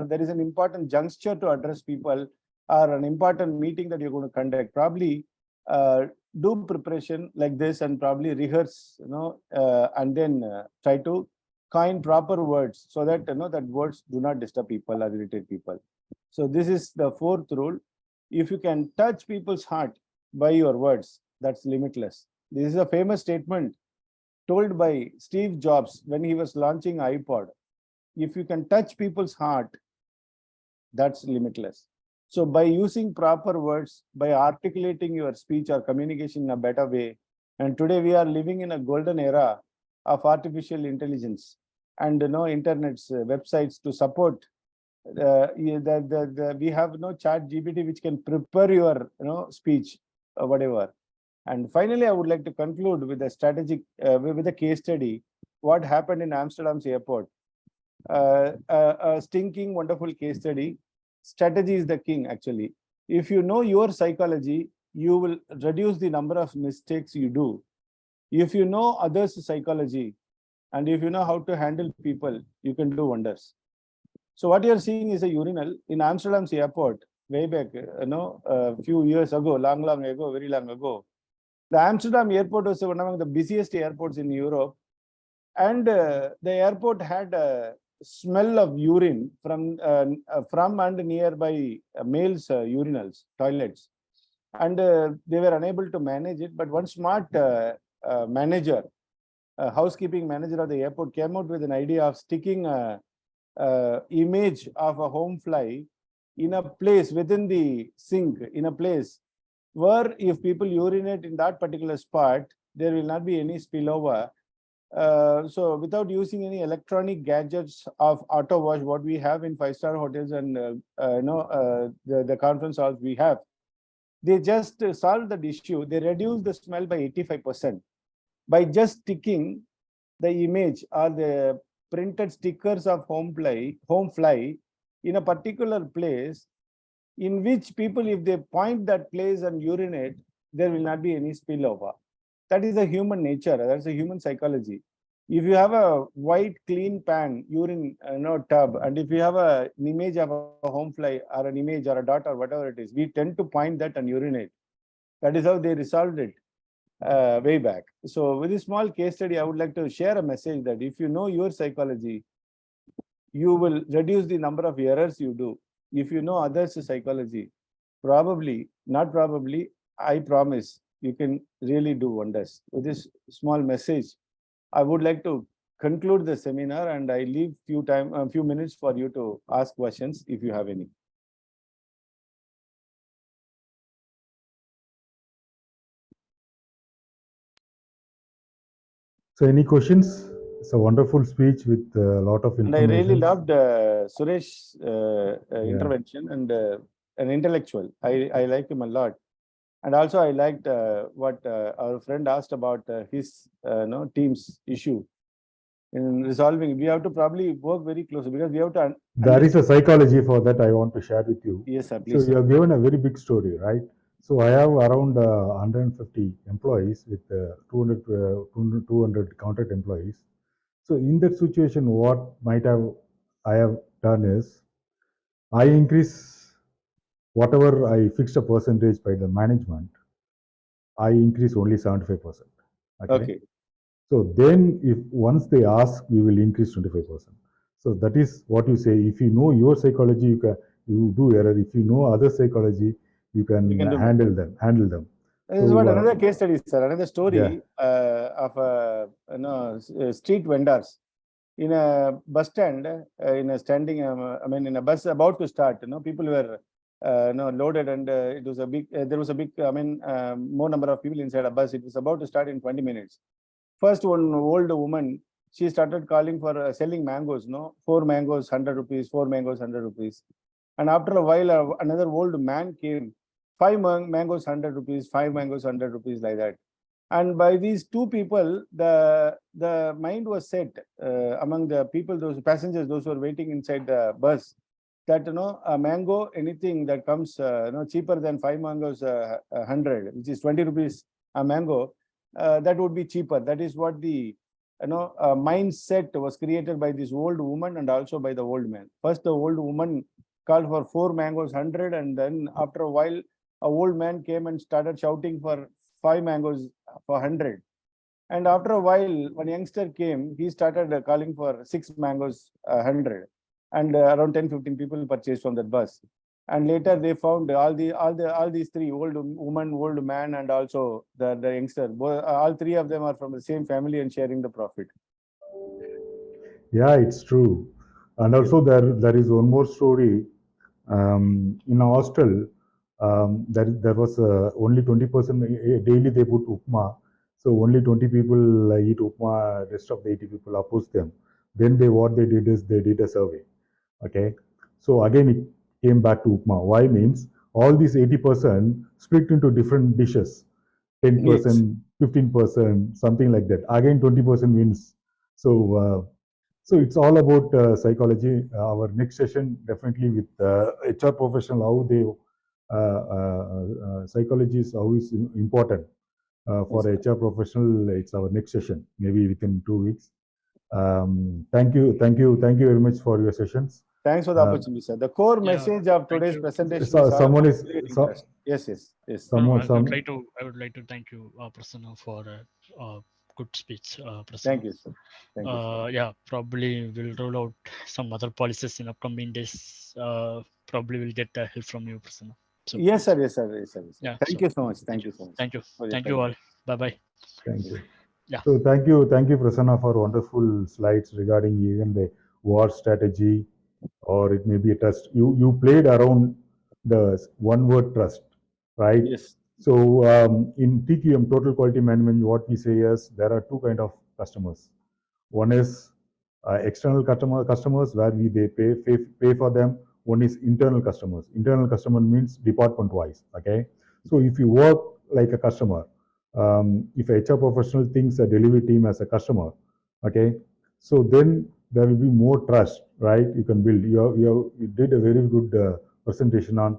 there is an important juncture to address people, or an important meeting that you're going to conduct, probably do preparation like this, and probably rehearse, and then try to coin proper words, so that that words do not disturb people or irritate people. So this is the fourth rule. If you can touch people's heart by your words, that's limitless. This is a famous statement told by Steve Jobs when he was launching iPod. If you can touch people's heart, that's limitless. So by using proper words, by articulating your speech or communication in a better way, and today we are living in a golden era of artificial intelligence and internet's websites to support. We have no chat GPT which can prepare your speech or whatever. And finally, I would like to conclude with a strategic, with a case study, what happened in Amsterdam's airport. A stinking, wonderful case study. Strategy is the king, actually. If you know your psychology, you will reduce the number of mistakes you do. If you know others' psychology, and if you know how to handle people, you can do wonders. So what you're seeing is a urinal in Amsterdam's airport, way back, a few years ago, long ago, very long ago. The Amsterdam airport was one of the busiest airports in Europe, and the airport had a smell of urine from and nearby males' urinals, toilets, and they were unable to manage it. But one smart manager, housekeeping manager of the airport, came out with an idea of sticking a image of a home fly in a place within the sink, in a place where if people urinate in that particular spot, there will not be any spillover. So without using any electronic gadgets of auto wash, what we have in five-star hotels and the conference halls we have, they just solved that issue. They reduced the smell by 85% by just sticking the image or the printed stickers of home fly in a particular place, in which people, if they point that place and urinate, there will not be any spillover. That is a human nature. That's a human psychology. If you have a white clean pan, urine tub, and if you have an image of a home fly or an image or a dot or whatever it is, we tend to point that and urinate. That is how they resolved it way back. So with this small case study, I would like to share a message that if you know your psychology, you will reduce the number of errors you do. If you know others' psychology, probably, not probably, I promise you can really do wonders. With this small message, I would like to conclude the seminar, and I leave few minutes for you to ask questions if you have any. So any questions? It's a wonderful speech with a lot of And I information. really loved Suresh's intervention, and an intellectual. I like him a lot. And also I liked what our friend asked about his team's issue in resolving. We have to probably work very closely because we have to. There is a psychology for that I want to share with you. Yes, sir. So Please. you have given a very big story, right? So I have around 150 employees with 200 contract employees. So in that situation, what I have done is I increase whatever I fixed a percentage by the management. I increase only 75%. Okay. So then, if once they ask, we will increase 25%. So that is what you say. If you know your psychology, you do error. If you know other psychology, you can handle them. This is what another case study, sir. Another story of street vendors in a bus stand, in a standing. In a bus about to start. People were loaded, and it was a big. There was a big. More number of people inside a bus. It was about to start in 20 minutes. First, one old woman, she started calling for selling mangoes. 4 mangoes, 100 rupees. 4 mangoes, 100 rupees. And after a while, another old man came. 5 mangoes, 100 rupees. 5 mangoes, 100 rupees, like that. And by these two people, the mind was set among the people, those passengers, those who were waiting inside the bus, that a mango, anything that comes cheaper than 5 mangoes, 100, which is 20 rupees a mango, that would be cheaper. That is what the mindset was created by this old woman and also by the old man. First, the old woman called for 4 mangoes, 100, and then after a while, a old man came and started shouting for 5 mangoes for 100. And after a while, one youngster came, he started calling for 6 mangoes, 100, and around 10-15 people purchased from that bus. And later they found all these three, old woman, old man, and also the youngster. All three of them are from the same family and sharing the profit. Yeah, it's true. And also there is one more story. In a hostel, there was only 20% daily they put upma. So only 20 people eat upma. Rest of the 80 people oppose them. Then what they did is they did a survey. Okay. So again it came back to upma. Why means all these 80% split into different dishes. 10%, 15%, something like that. Again 20% wins. So it's all about psychology. Our next session definitely with HR professional, how they psychology is how is important for HR professional. It's our next session, maybe within 2 weeks. Thank you very much for your sessions. Thanks for the opportunity, sir. The core message of today's presentation is someone is yes. I would like to thank you, Prasanna, for a good speech. Prasanna. Thank you, sir. Thank you, yeah, probably we'll roll out some other policies in upcoming days. Probably we'll get help from you, Prasanna. So, yes, sir. Yeah, thank you so much. Thank you so much. Thank you all. Bye. Thank you. Yeah. So thank you, Prasanna, for wonderful slides regarding even the war strategy, or it may be a trust. You played around the one word trust, right? Yes. So in TQM, Total Quality Management, what we say is there are two kind of customers. One is external customers where they pay for them. One is internal customers. Internal customer means department wise. Okay. So if you work like a customer, if a HR professional thinks a delivery team as a customer, okay, so then there will be more trust, right? You can build. You did a very good presentation on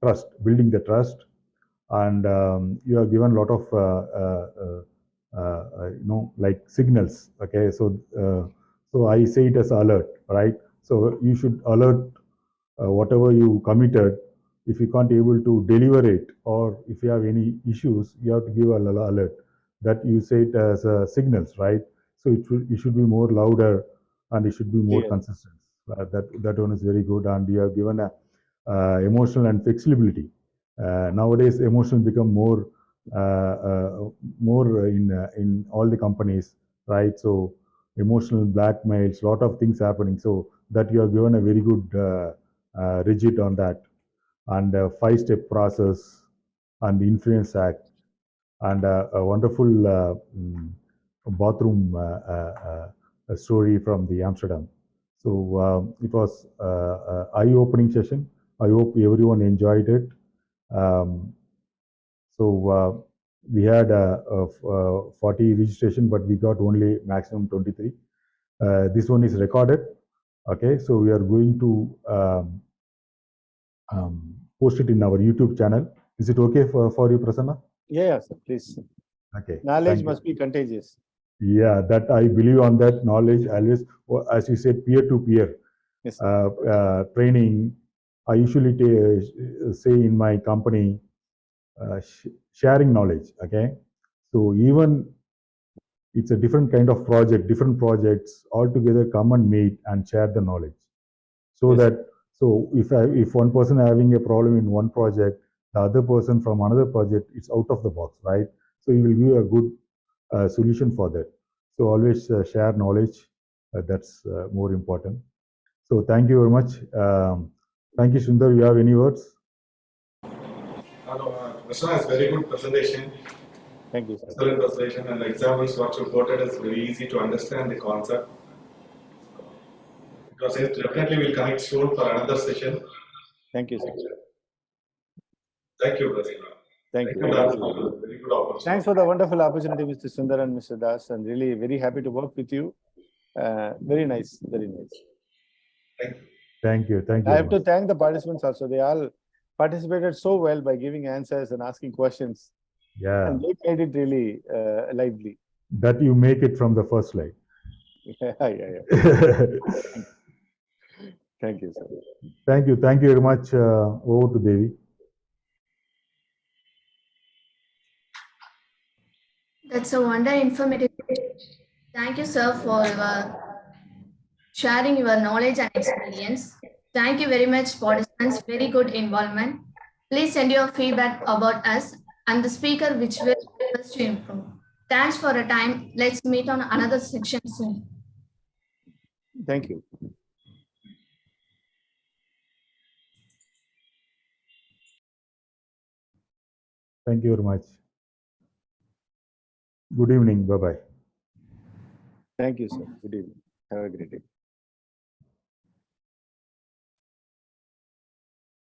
trust, building the trust, and you have given a lot of like signals. Okay, so I say it as alert, right? So you should alert whatever you committed. If you can't able to deliver it, or if you have any issues, you have to give an alert. That you say it as signals, right? So it should be more louder, and it should be more consistent. That one is very good, and you have given a emotional and flexibility. Nowadays, emotion become more in all the companies, right? So emotional blackmails, lot of things happening. So that you have given a very good rigid on that, and a 5-step process, and the Influence Act, and a wonderful bathroom story from the Amsterdam. So it was eye-opening session. I hope everyone enjoyed it. So we had 40 registration, but we got only maximum 23. This one is recorded. Okay, so we are going to post it in our YouTube channel. Is it okay for you, Prasanna? Yeah, sir, please. Okay. Knowledge must be contagious. Yeah, that I believe on that knowledge always, as you said, peer-to-peer Yes, training. I usually say in my company, sharing knowledge. Okay, so even it's a different kind of project, different projects all together come and meet and share the knowledge. So yes, that if one person having a problem in one project, the other person from another project, it's out of the box, right? So you will give a good solution for that. So always share knowledge. That's more important. So thank you very much. Thank you, Sundar. You have any words? Prasanna has very good presentation. thank you, sir. Excellent presentation, and the examples what you quoted is very easy to understand the concept. Because it definitely will connect soon for another session. Thank you, sir. Thank you, Prasanna. Thank you. That's a very good opportunity. Thanks for the wonderful opportunity, Mr. Sundar and Mr. Das, and really very happy to work with you. Very nice, very nice. Thank you. Thank you. Thank you. I have to thank the participants also. They all participated so well by giving answers and asking questions. Yeah. And they made it really lively. That you make it from the first slide. Yeah. Thank you, sir. Thank you. Thank you very much. Over to Devi. That's a wonder informative. Thank you, sir, for sharing your knowledge and experience. Thank you very much, participants. Very good involvement. Please send your feedback about us and the speaker, which will help us to improve. Thanks for your time. Let's meet on another section soon. Thank you. Thank you very much. Good evening. Bye-bye. Thank you, sir. Good evening. Have a great day.